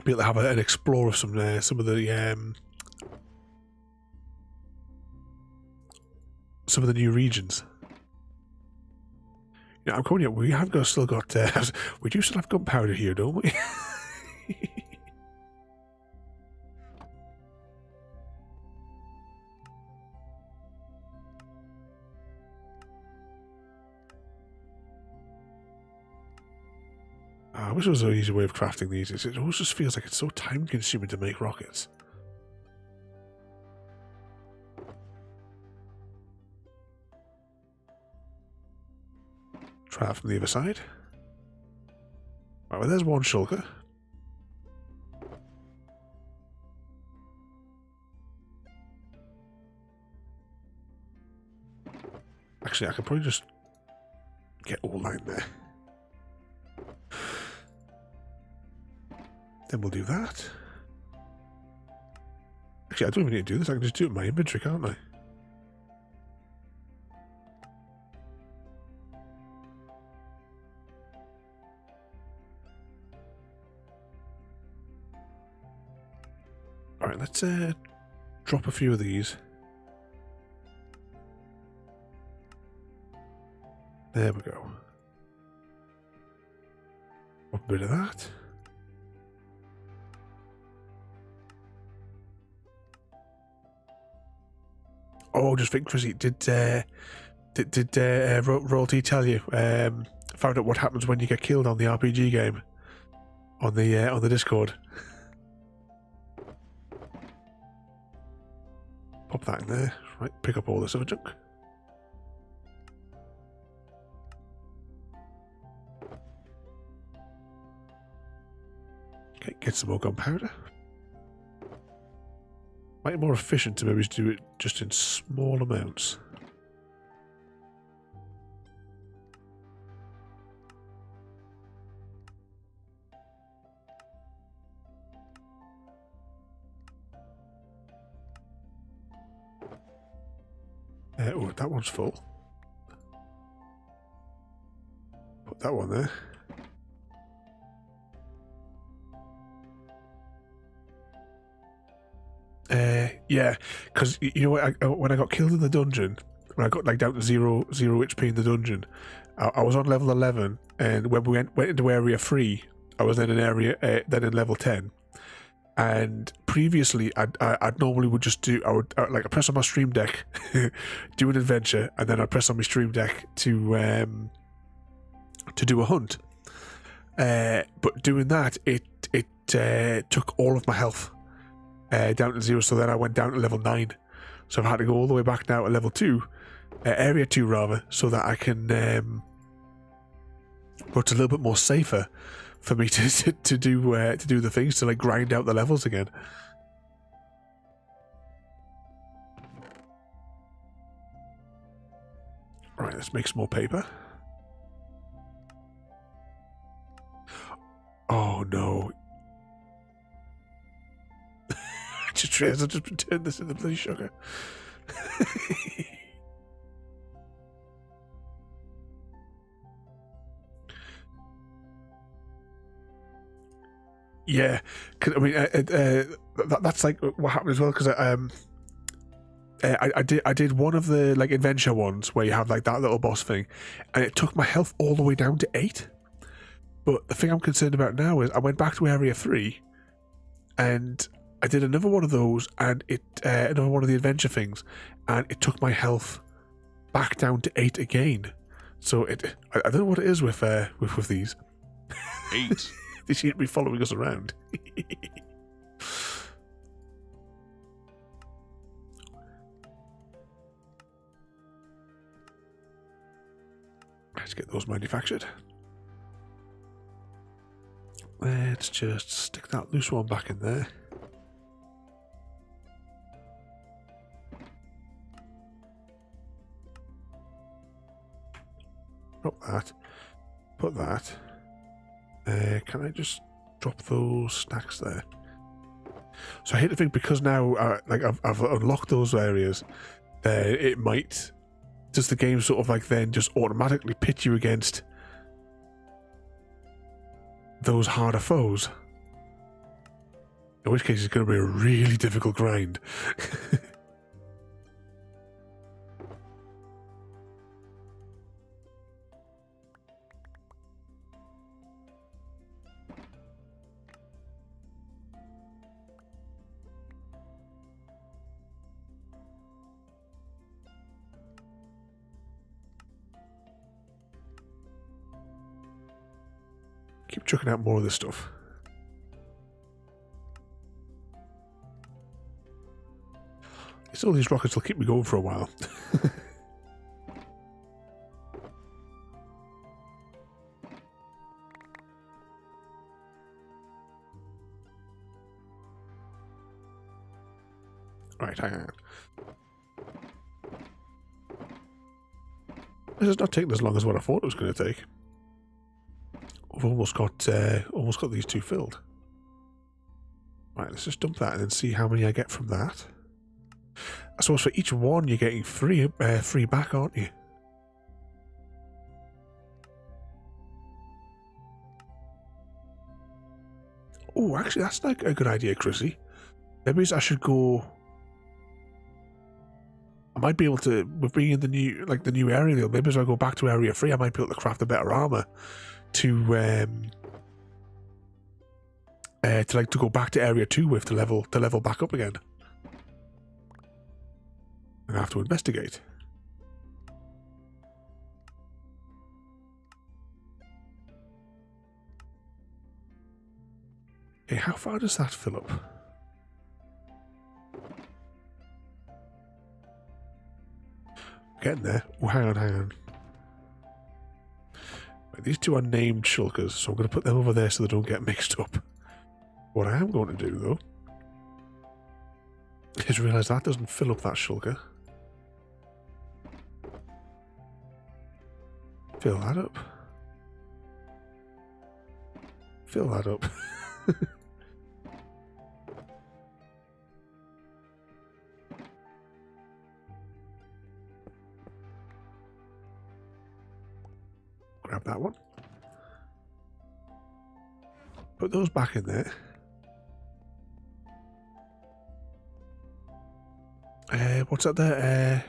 Be able to have an explore of some of the new regions. Yeah, I'm coming here. We have still got. We do still have gunpowder here, don't we? I wish there was an easy way of crafting these. It always just feels like it's so time consuming to make rockets. Try that from the other side. Right, well, there's one shulker. Actually, I could probably just get all that in there. Then we'll do that. Actually, I don't even need to do this. I can just do it in my inventory, can't I? Alright, let's drop a few of these. There we go. Drop a bit of that. Oh, just think, Chrissy, did Royalty tell you? Found out what happens when you get killed on the RPG game on the Discord. Pop that in there. Right, pick up all this other junk. Okay, get some more gunpowder. Might be more efficient to maybe do it just in small amounts. Oh, that one's full. Put that one there. Yeah, because you know what? When I got killed in the dungeon, when I got like down to zero HP in the dungeon, I was on level 11, and when we went into area 3, I was then in then in level 10. And previously, I'd normally would just do I press on my stream deck, do an adventure, and then I'd press on my stream deck to do a hunt. But doing that, it took all of my health. Down to 0, so then I went down to level 9. So I've had to go all the way back now to level 2, area 2 rather, so that I can, but it's a little bit more safer for me to do the things, to like grind out the levels again. Right, let's make some more paper. Oh no. I just realized I just turned this into bloody sugar. Yeah, cause, I mean, that's like what happened as well. Because I did one of the like adventure ones where you have like that little boss thing, and it took my health all the way down to 8. But the thing I'm concerned about now is I went back to area 3, and I did another one of those, and another one of the adventure things, and it took my health back down to 8 again. So I don't know what it is with these. 8. They seem to be following us around. Let's get those manufactured. Let's just stick that loose one back in there. Drop that. Put that. Can I just drop those stacks there? So I hate to think, because now like I've unlocked those areas, it might, does the game sort of like then just automatically pit you against those harder foes? In which case it's going to be a really difficult grind. Keep chucking out more of this stuff. It's all these rockets will keep me going for a while. Right, hang on. This is not taking as long as what I thought it was going to take. I've almost got these two filled. Right, let's just dump that and then see how many I get from that. I suppose for each one you're getting three back, aren't you? Oh, actually, that's like a good idea, Chrissy. Maybe I should go. I might be able to, with being in the new area, maybe as I go back to Area 3, I might be able to craft a better armor to go back to Area 2 with to level back up again. I have to investigate. Okay, how far does that fill up? Getting there. Oh, hang on. Right, these two are named shulkers, so I'm going to put them over there so they don't get mixed up. What I am going to do, though, is realise that doesn't fill up that shulker. Fill that up. Fill that up. Grab that one. Put those back in there. What's that there?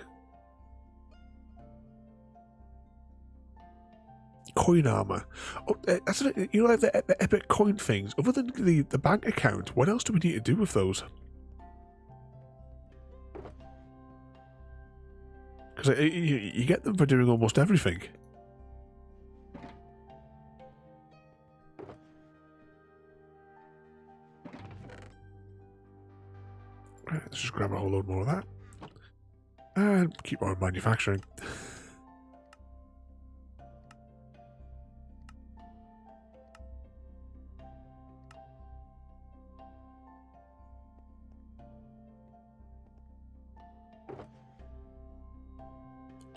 Coin armor. Oh, that's it. You know, like the epic coin things. Other than the bank account, what else do we need to do with those? Because you get them for doing almost everything. Right, let's just grab a whole load more of that. And keep on manufacturing.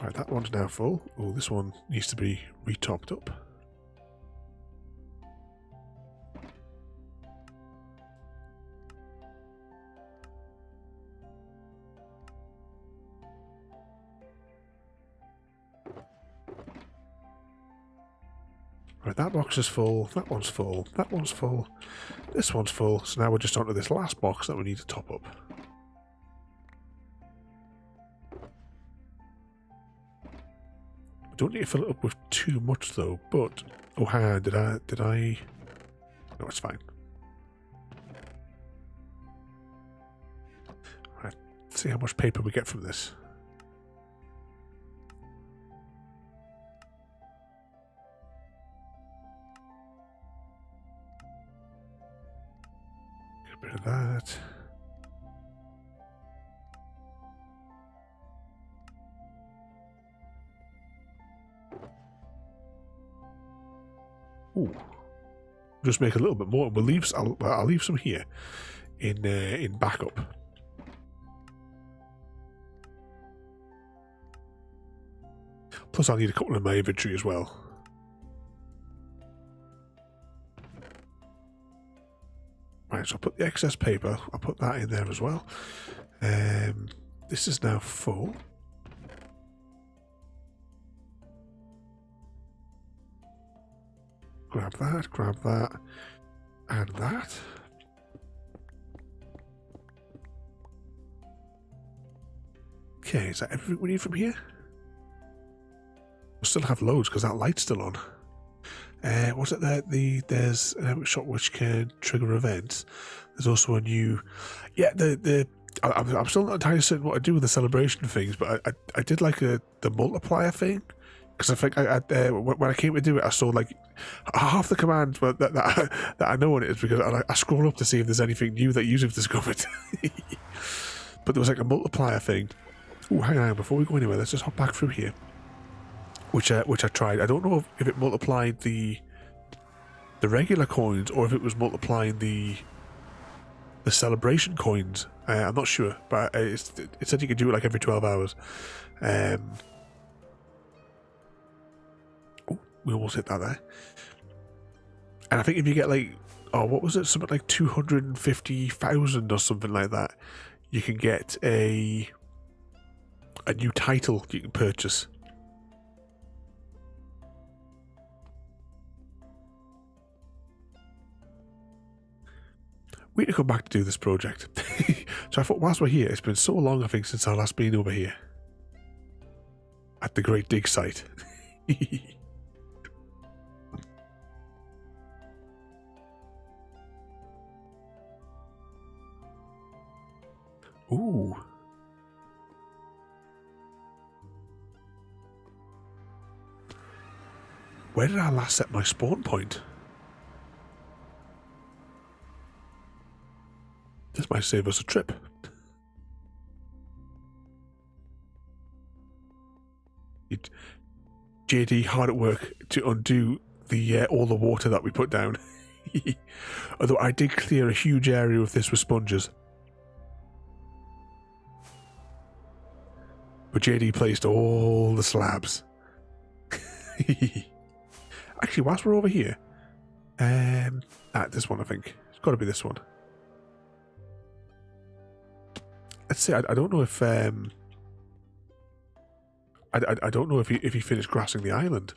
Right, that one's now full. Oh, this one needs to be re-topped up. Right, that box is full, that one's full, that one's full, this one's full, so now we're just onto this last box that we need to top up. Don't need to fill it up with too much though, but... Oh, hang on, did I... No, it's fine. Right, let's see how much paper we get from this. Get rid of that. Ooh. Just make a little bit more. We'll leave. I'll leave some here in backup. Plus, I'll need a couple in my inventory as well. Right, so I'll put the excess paper. I'll put that in there as well. This is now full. Grab that, and that. Okay, is that everything we need from here? We'll still have loads because that light's still on. What's it there? There's an epic shot which can trigger events. There's also a new... Yeah, I'm still not entirely certain what I do with the celebration things, but I did like the multiplier thing. Because I think when I came to do it, I saw like half the commands that I know what it is because I scroll up to see if there's anything new that you've discovered. But there was like a multiplier thing. Oh, hang on, before we go anywhere, let's just hop back through here. Which I tried. I don't know if it multiplied the regular coins or if it was multiplying the celebration coins. I'm not sure, but it said you could do it like every 12 hours. We almost hit that there. And I think if you get like, what was it? Something like 250,000 or something like that, you can get a new title you can purchase. We need to come back to do this project. So I thought whilst we're here, it's been so long I think since I've last been over here. At the Great Dig site. Ooh. Where did I last set my spawn point? This might save us a trip. JD hard at work to undo the all the water that we put down. Although I did clear a huge area of this with sponges. But JD placed all the slabs. Actually, whilst we're over here, this one I think. It's got to be this one. Let's see. I don't know if I don't know if he finished grassing the island.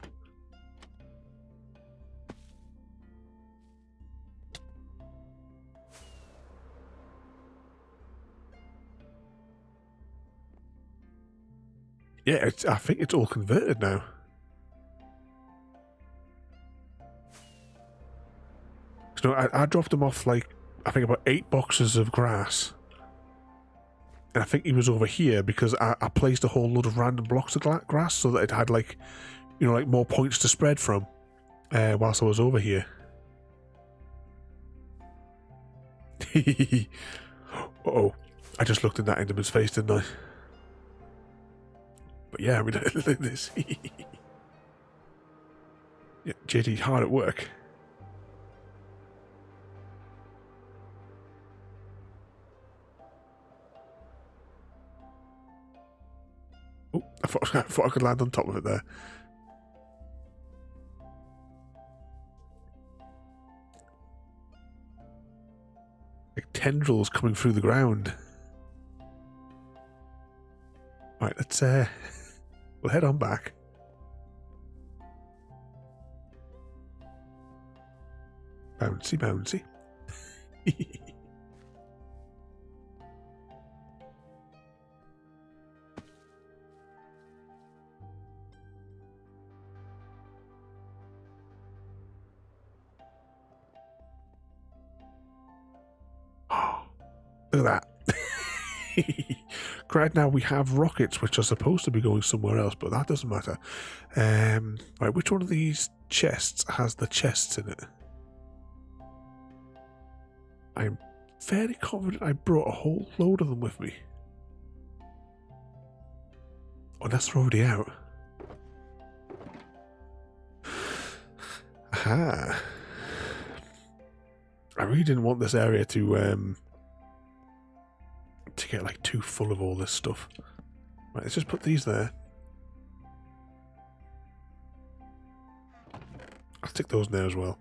Yeah, I think it's all converted now. So I dropped him off like, I think about 8 boxes of grass. And I think he was over here because I placed a whole load of random blocks of grass so that it had like, you know, like more points to spread from whilst I was over here. Uh-oh. I just looked in that Enderman's face, didn't I? But yeah, I mean, look at this. Yeah, JD hard at work. Oh, I thought I could land on top of it there. Like tendrils coming through the ground. Right, let's we'll head on back. Bouncy, bouncy. Look at that. Right now we have rockets which are supposed to be going somewhere else, but that doesn't matter. Right, which one of these chests has the chests in it? I'm fairly confident I brought a whole load of them with me. Unless they're already out. Aha. I really didn't want this area to get like too full of all this stuff. Right, let's just put these there. I'll stick those in there as well.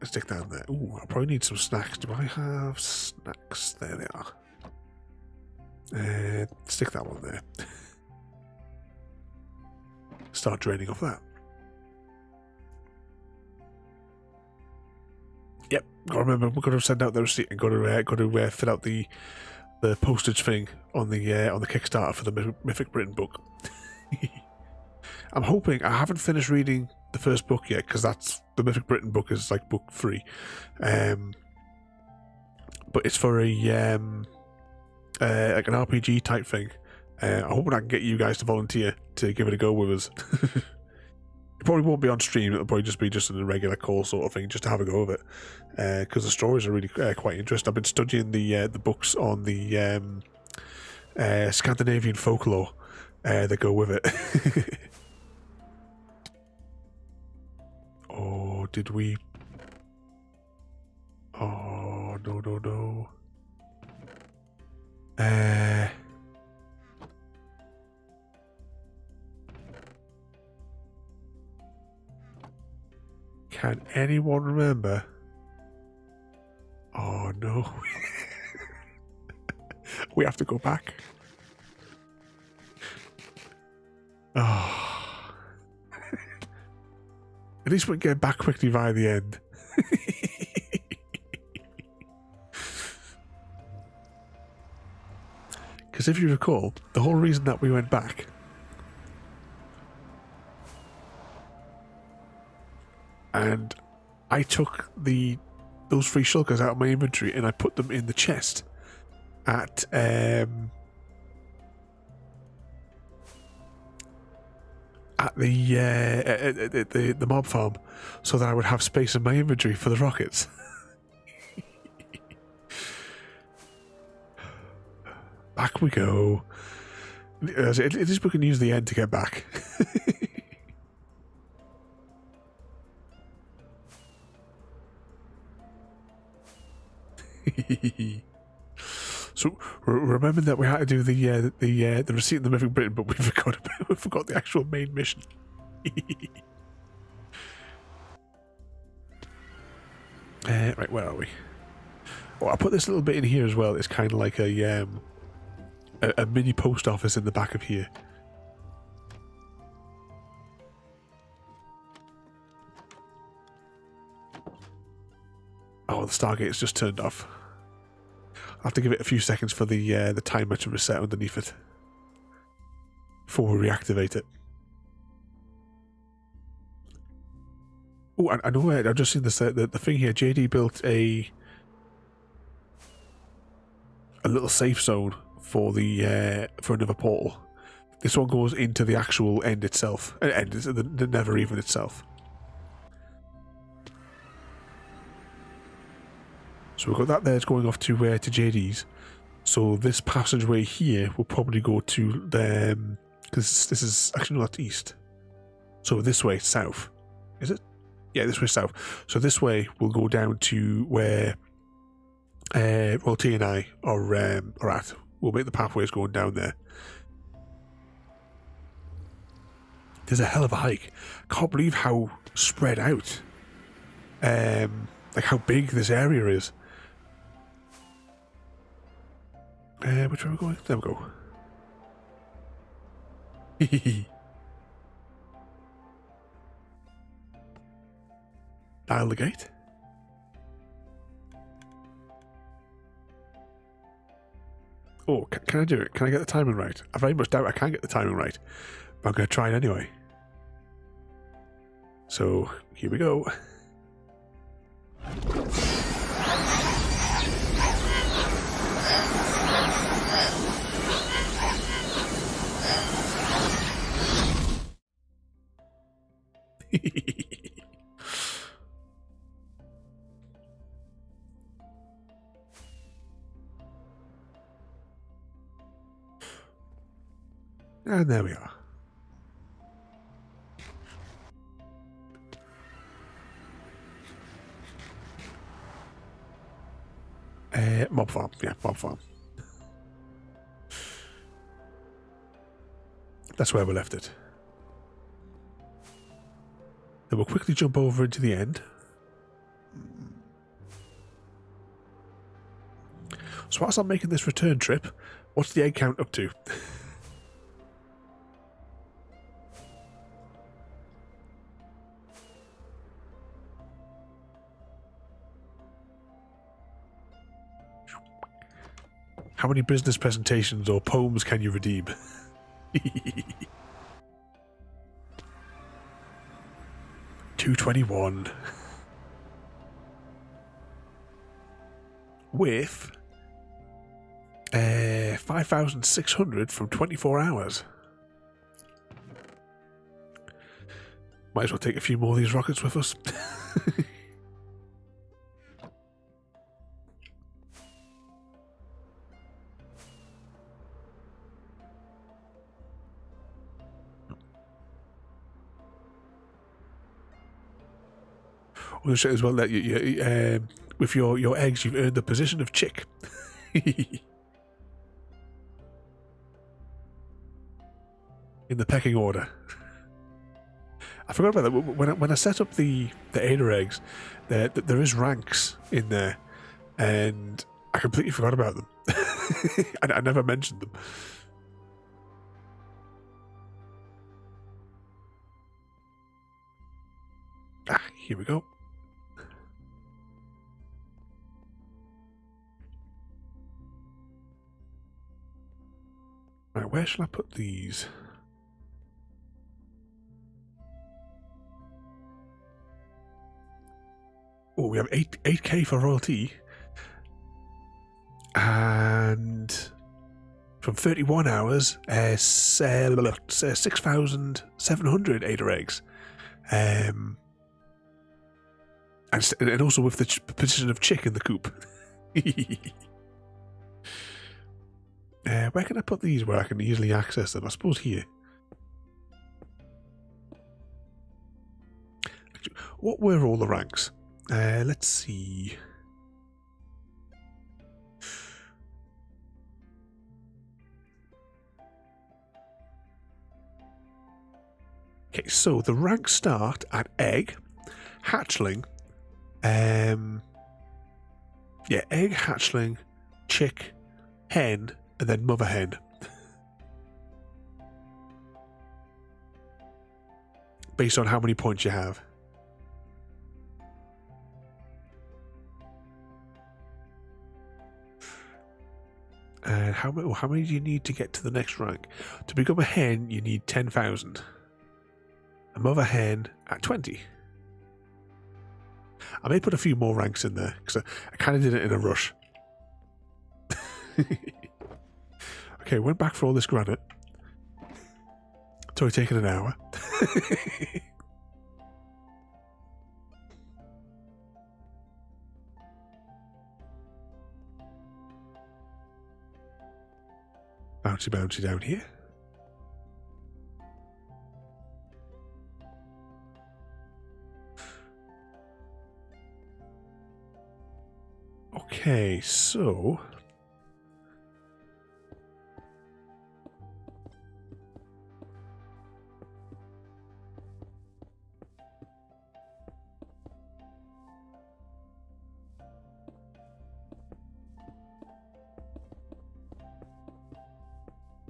Let's stick that in there. Ooh, I probably need some snacks. Do I have snacks? There they are. Stick that one there. Start draining off that. Yep, gotta remember, we've got to send out the receipt and got to fill out the postage thing on the Kickstarter for the Mythic Britain book. I'm hoping, I haven't finished reading the first book yet because that's the Mythic Britain book is like book 3, but it's for a like an RPG type thing. I'm hoping I can get you guys to volunteer to give it a go with us. It probably won't be on stream, it'll probably just be just a regular call sort of thing, just to have a go of it. Because the stories are really quite interesting. I've been studying the books on the Scandinavian folklore that go with it. Oh, did we... Oh, no. Can anyone remember? Oh no. We have to go back. Oh. At least we can get back quickly via the end. Because if you recall, the whole reason that we went back and I took those 3 shulkers out of my inventory and I put them in the chest at the mob farm, so that I would have space in my inventory for the rockets. Back we go. At least we can use the end to get back. So remember that we had to do the receipt in the Mythic Britain, but we forgot the actual main mission. Right, where are we? Oh, I put this little bit in here as well. It's kind of like a mini post office in the back of here. Oh, the Stargate's just turned off. I'll have to give it a few seconds for the timer to reset underneath it before we reactivate it. Oh, I know. I've just seen this. The thing here. JD built a little safe zone for for another portal. This one goes into the actual end itself. The Nether even itself. So we've got that there. It's going off to JD's. So this passageway here will probably go to because this is actually not east. So this way south, is it? Yeah, this way south. So this way will go down to where T and I are at. We'll make the pathways going down there. There's a hell of a hike. Can't believe how spread out, like how big this area is. Which way are we going? There we go. Dial the gate. Oh, can I do it? Can I get the timing right? I very much doubt I can get the timing right, but I'm going to try it anyway. So, here we go. And there we are. Mob farm. Yeah, mob farm. That's where we left it. Then we'll quickly jump over into the end. So whilst I'm making this return trip, what's the egg count up to? How many business presentations or poems can you redeem? 221. With 5,600 from 24 hours. Might as well take a few more of these rockets with us. We'll show as well that with your eggs, you've earned the position of chick. In the pecking order. I forgot about that. When I set up the Ada eggs, there is ranks in there, and I completely forgot about them. I never mentioned them. Here we go. Right, where shall I put these? Oh, we have 8K for royalty. And from 31 hours, 6,700 Ada eggs. And also with the position of chick in the coop. Where can I put these where I can easily access them? I suppose here. What were all the ranks? Let's see. Okay, so the ranks start at egg, hatchling, egg, hatchling, chick, hen, and then mother hen. Based on how many points you have. And how many do you need to get to the next rank? To become a hen, you need 10,000. A mother hen at 20. I may put a few more ranks in there because I kind of did it in a rush. Okay, went back for all this granite. It's only taken an hour. Bouncy bouncy down here. Okay, so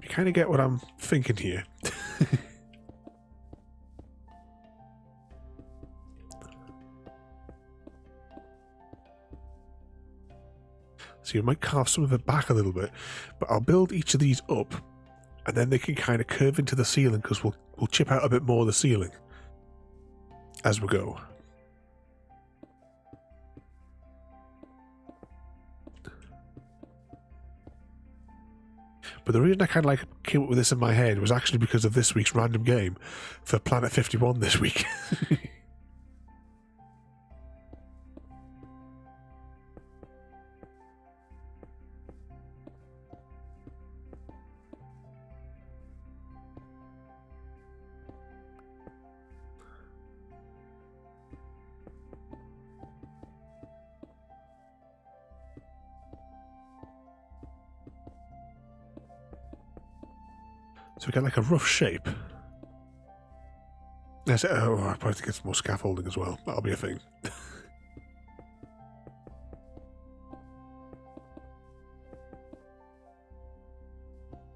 you kind of get what I'm thinking here. So you might carve some of it back a little bit, but I'll build each of these up, and then they can kind of curve into the ceiling because we'll chip out a bit more of the ceiling as we go. But the reason I kind of came up with this in my head was actually because of this week's random game for Planet 51 this week. So we get like a rough shape. Yes, oh, I probably have to get some more scaffolding as well. That'll be a thing.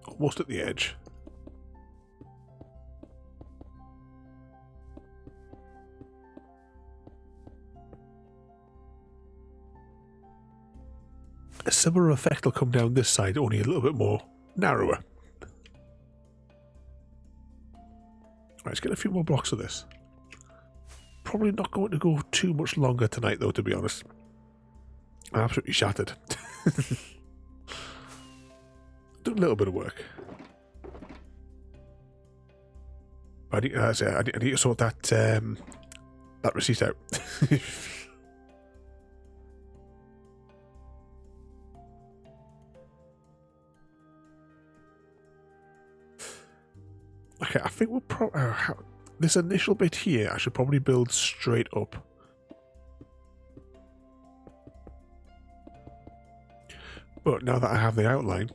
Almost at the edge. A similar effect will come down this side, only a little bit more narrower. Right, let's get a few more blocks of this. Probably not going to go too much longer tonight, though, to be honest. I'm absolutely shattered. Do a little bit of work. I need to sort that that receipt out. Okay, I think we'll probably this initial bit here. I should probably build straight up. But now that I have the outline,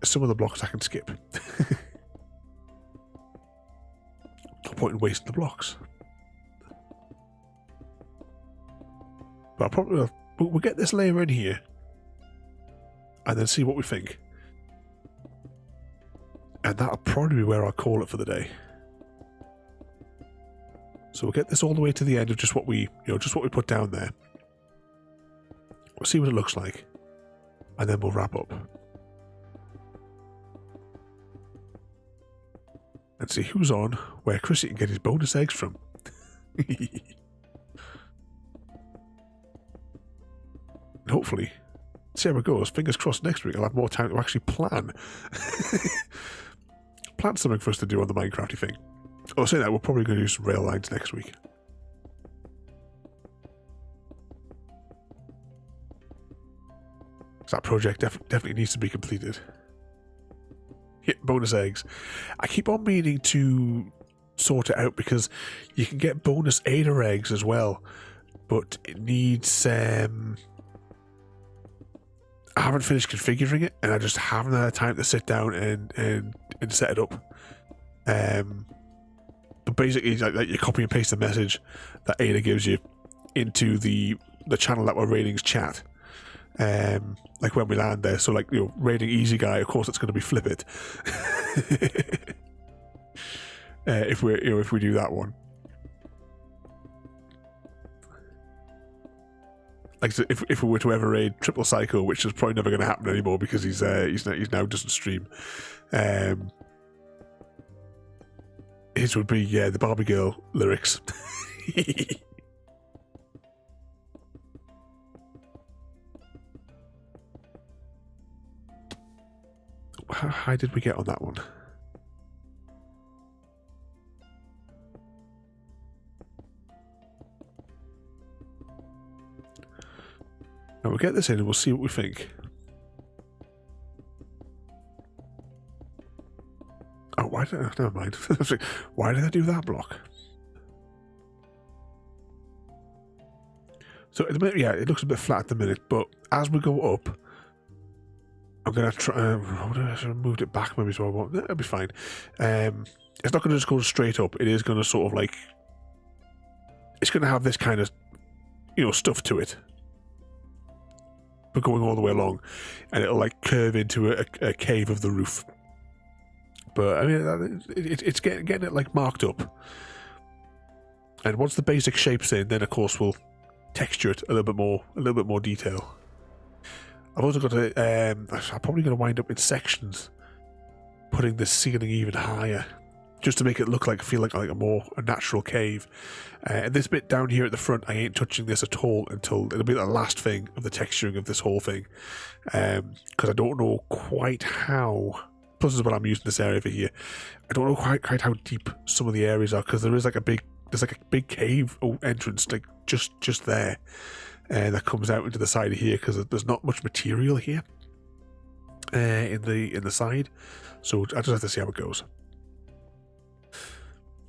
some of the blocks I can skip. No point in wasting the blocks. But I'll probably we'll get this layer in here, and then see what we think. And that'll probably be where I'll call it for the day. So we'll get this all the way to the end of just what we, just what we put down there. We'll see what it looks like, and then we'll wrap up. And see who's on, where Chrissy can get his bonus eggs from. And hopefully, see how it goes. Fingers crossed next week I'll have more time to actually plan. Plan something for us to do on the Minecrafty thing. I'll say that we're probably going to do some rail lines next week. So that project definitely needs to be completed. Yeah, bonus eggs. I keep on meaning to sort it out because you can get bonus Ada eggs as well, but it needs I haven't finished configuring it, and I just haven't had time to sit down and set it up. But basically, like you copy and paste the message that Ada gives you into the channel that we're raiding's chat. Like when we land there, so like raiding easy guy, of course it's going to be flip it. If we do that one. Like so if we were to ever raid Triple Psycho, which is probably never going to happen anymore because he's now doesn't stream. His would be the Barbie Girl lyrics. How high did we get on that one? Now we'll get this in and we'll see what we think. Oh, why did I... Never mind. Why did I do that block? So at the minute, yeah, it looks a bit flat at the minute, but as we go up, I'm going to try... I should have moved it back maybe so I won't... It'll be fine. It's not going to just go straight up. It is going to sort of like... It's going to have this kind of, stuff to it. But going all the way along. And it'll like curve into a cave of the roof. But, I mean, it's getting it like marked up. And once the basic shape's in, then of course we'll texture it a little bit more detail. I've also got to, I'm probably going to wind up in sections, putting the ceiling even higher, just to make it feel like a natural cave. And this bit down here at the front, I ain't touching this at all until it'll be the last thing of the texturing of this whole thing, because I don't know quite how. Plus, is what I'm using this area for here. I don't know quite how deep some of the areas are, because there's like a big cave entrance like just there. And that comes out into the side of here because there's not much material here in the side, so I just have to see how it goes.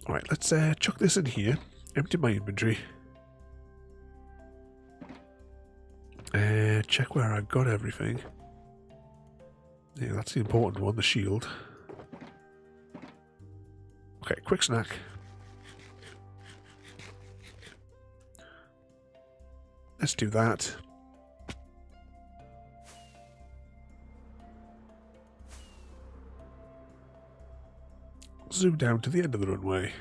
All right, let's chuck this in here. Empty my inventory. Check where I've got everything. Yeah, that's the important one, the shield. Okay, quick snack. Let's do that. Zoom down to the end of the runway.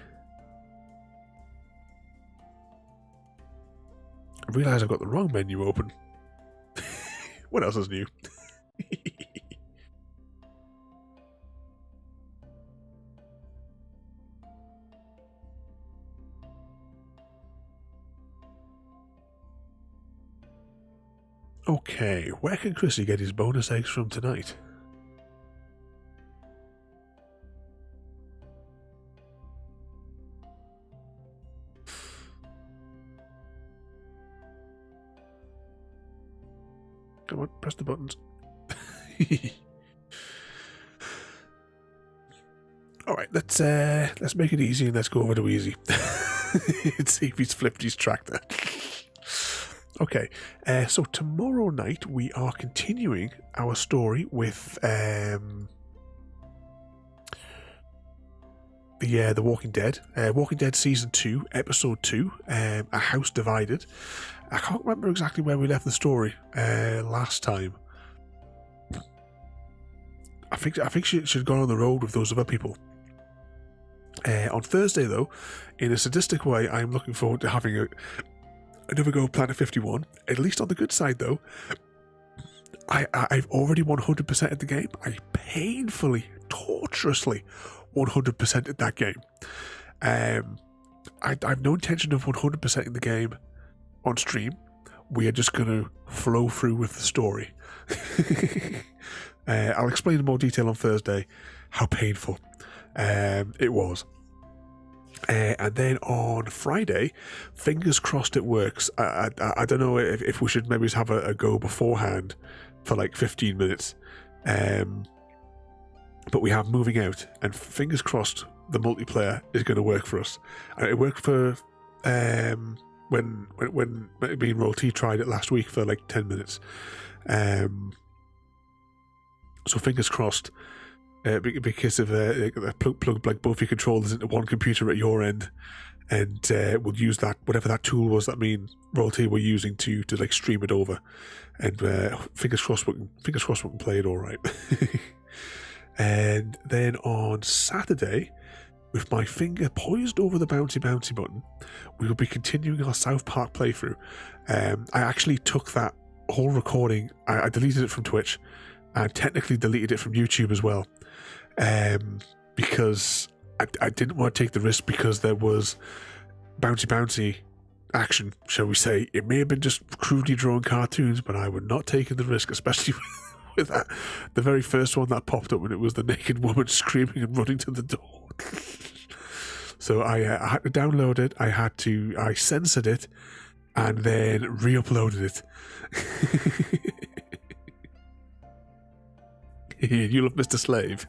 I realise I've got the wrong menu open. What else is new? Okay, where can Chrissy get his bonus eggs from tonight? Come on, press the buttons. Alright, let's make it easy and let's go over to easy. Let's see if he's flipped his tractor. Okay, so tomorrow night we are continuing our story with The Walking Dead. Walking Dead Season 2, Episode 2, A House Divided. I can't remember exactly where we left the story last time. I think she should have gone on the road with those other people. On Thursday, though, in a sadistic way, I'm looking forward to having another go at Planet 51. At least on the good side, though, I've already 100%ed the game. I painfully, torturously 100%ed that game. I've no intention of 100%ing the game on stream. We are just going to flow through with the story. I'll explain in more detail on Thursday how painful it was. And then on Friday, fingers crossed it works. I don't know if we should maybe have a go beforehand for like 15 minutes. But we have moving out, and fingers crossed the multiplayer is going to work for us. And it worked for when me and Roll T tried it last week for like 10 minutes. So fingers crossed. Because of plug like both your controllers into one computer at your end, and we'll use that, whatever that tool was that me and Royalty were using to like stream it over, and fingers crossed we can play it all right. And then on Saturday, with my finger poised over the bouncy button, we will be continuing our South Park playthrough. I actually took that whole recording, I deleted it from Twitch, and technically deleted it from YouTube as well. Because I didn't want to take the risk, because there was bouncy action, shall we say. It may have been just crudely drawn cartoons, but I would not take the risk, especially with that, the very first one that popped up when it was the naked woman screaming and running to the door. So I had to download it, I censored it, and then re-uploaded it. You love Mr. Slave.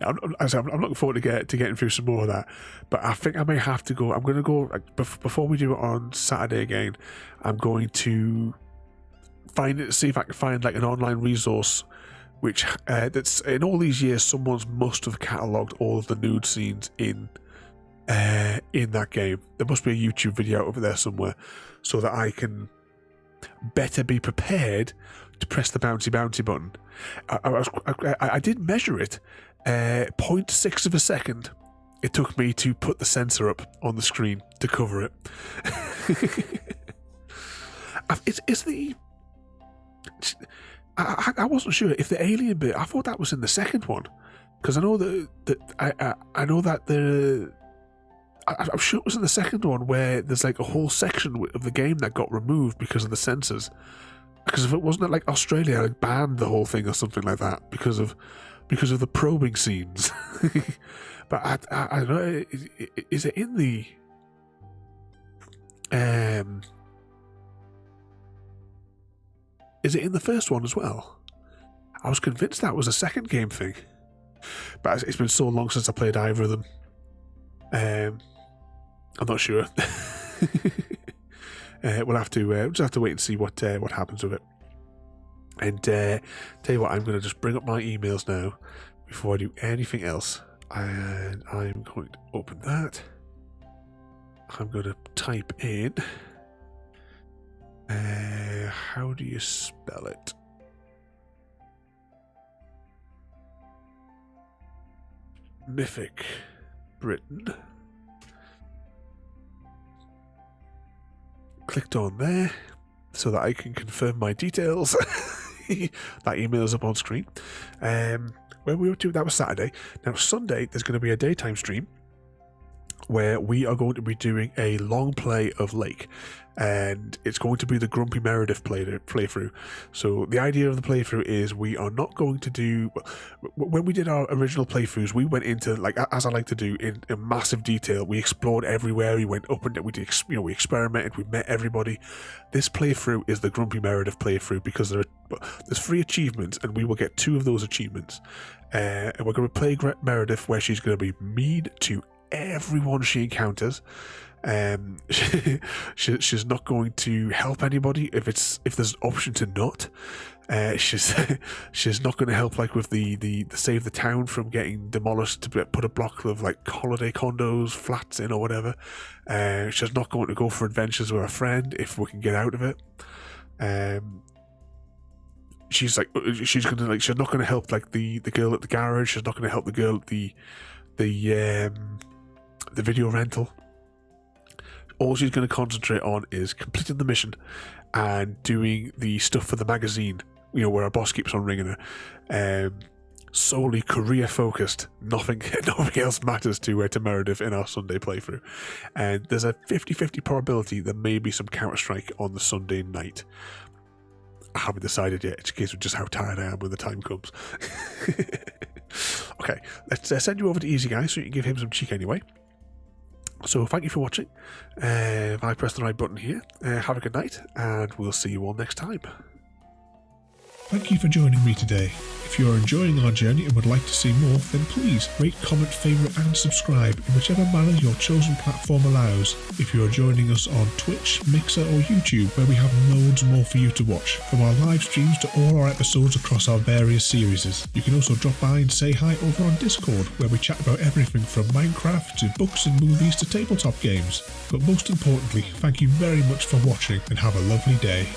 I'm looking forward to getting through some more of that, but I think I may have to go. I'm going to go before we do it on Saturday again. I'm going to see if I can find like an online resource which that's in all these years someone's must have catalogued all of the nude scenes in that game. There must be a YouTube video over there somewhere, so that I can better be prepared to press the bouncy button. I did measure it. 0.6 of a second it took me to put the sensor up on the screen to cover it. I wasn't sure if the alien bit, I thought that was in the second one, because I know I'm sure it was in the second one where there's like a whole section of the game that got removed because of the censors. Because if it wasn't like Australia like banned the whole thing or something like that because of the probing scenes. But I don't know. Is it in the Is it in the first one as well? I was convinced that was a second game thing, but it's been so long since I played either of them. I'm not sure. We'll just have to wait and see what happens with it. And tell you what, I'm going to just bring up my emails now before I do anything else. And I'm going to open that. I'm going to type in, how do you spell it? Mythic Britain. Clicked on there so that I can confirm my details. That email is up on screen. Where we were to, that was Saturday. Now Sunday there's going to be a daytime stream where we are going to be doing a long play of Lake, and it's going to be the Grumpy Meredith playthrough. So the idea of the playthrough is we are not going to do, when we did our original playthroughs, we went into, like, as I like to do, in massive detail. We explored everywhere, we went up and we did, we experimented, we met everybody. This playthrough is the Grumpy Meredith playthrough because there's 3 achievements, and we will get 2 of those achievements. And we're going to play Meredith, where she's going to be mean to everyone she encounters. She's not going to help anybody if there's an option to not. She's not going to help, like, with the save the town from getting demolished, to put a block of, like, holiday condos, flats in or whatever. She's not going to go for adventures with a friend if we can get out of it. She's not going to help, like, the girl at the garage. She's not going to help the girl at the video rental. All she's going to concentrate on is completing the mission and doing the stuff for the magazine, where our boss keeps on ringing her. Solely career focused. Nothing else matters to Meredith in our Sunday playthrough. And there's a 50-50 probability there may be some Counter-Strike on the Sunday night. I haven't decided yet. It's a case of just how tired I am when the time comes. Okay, let's send you over to Easy Guy so you can give him some cheek anyway. So thank you for watching. If I press the right button here, have a good night, and we'll see you all next time. Thank you for joining me today. If you are enjoying our journey and would like to see more, then please rate, comment, favourite and subscribe in whichever manner your chosen platform allows. If you are joining us on Twitch, Mixer or YouTube, where we have loads more for you to watch, from our live streams to all our episodes across our various series. You can also drop by and say hi over on Discord, where we chat about everything from Minecraft to books and movies to tabletop games. But most importantly, thank you very much for watching and have a lovely day.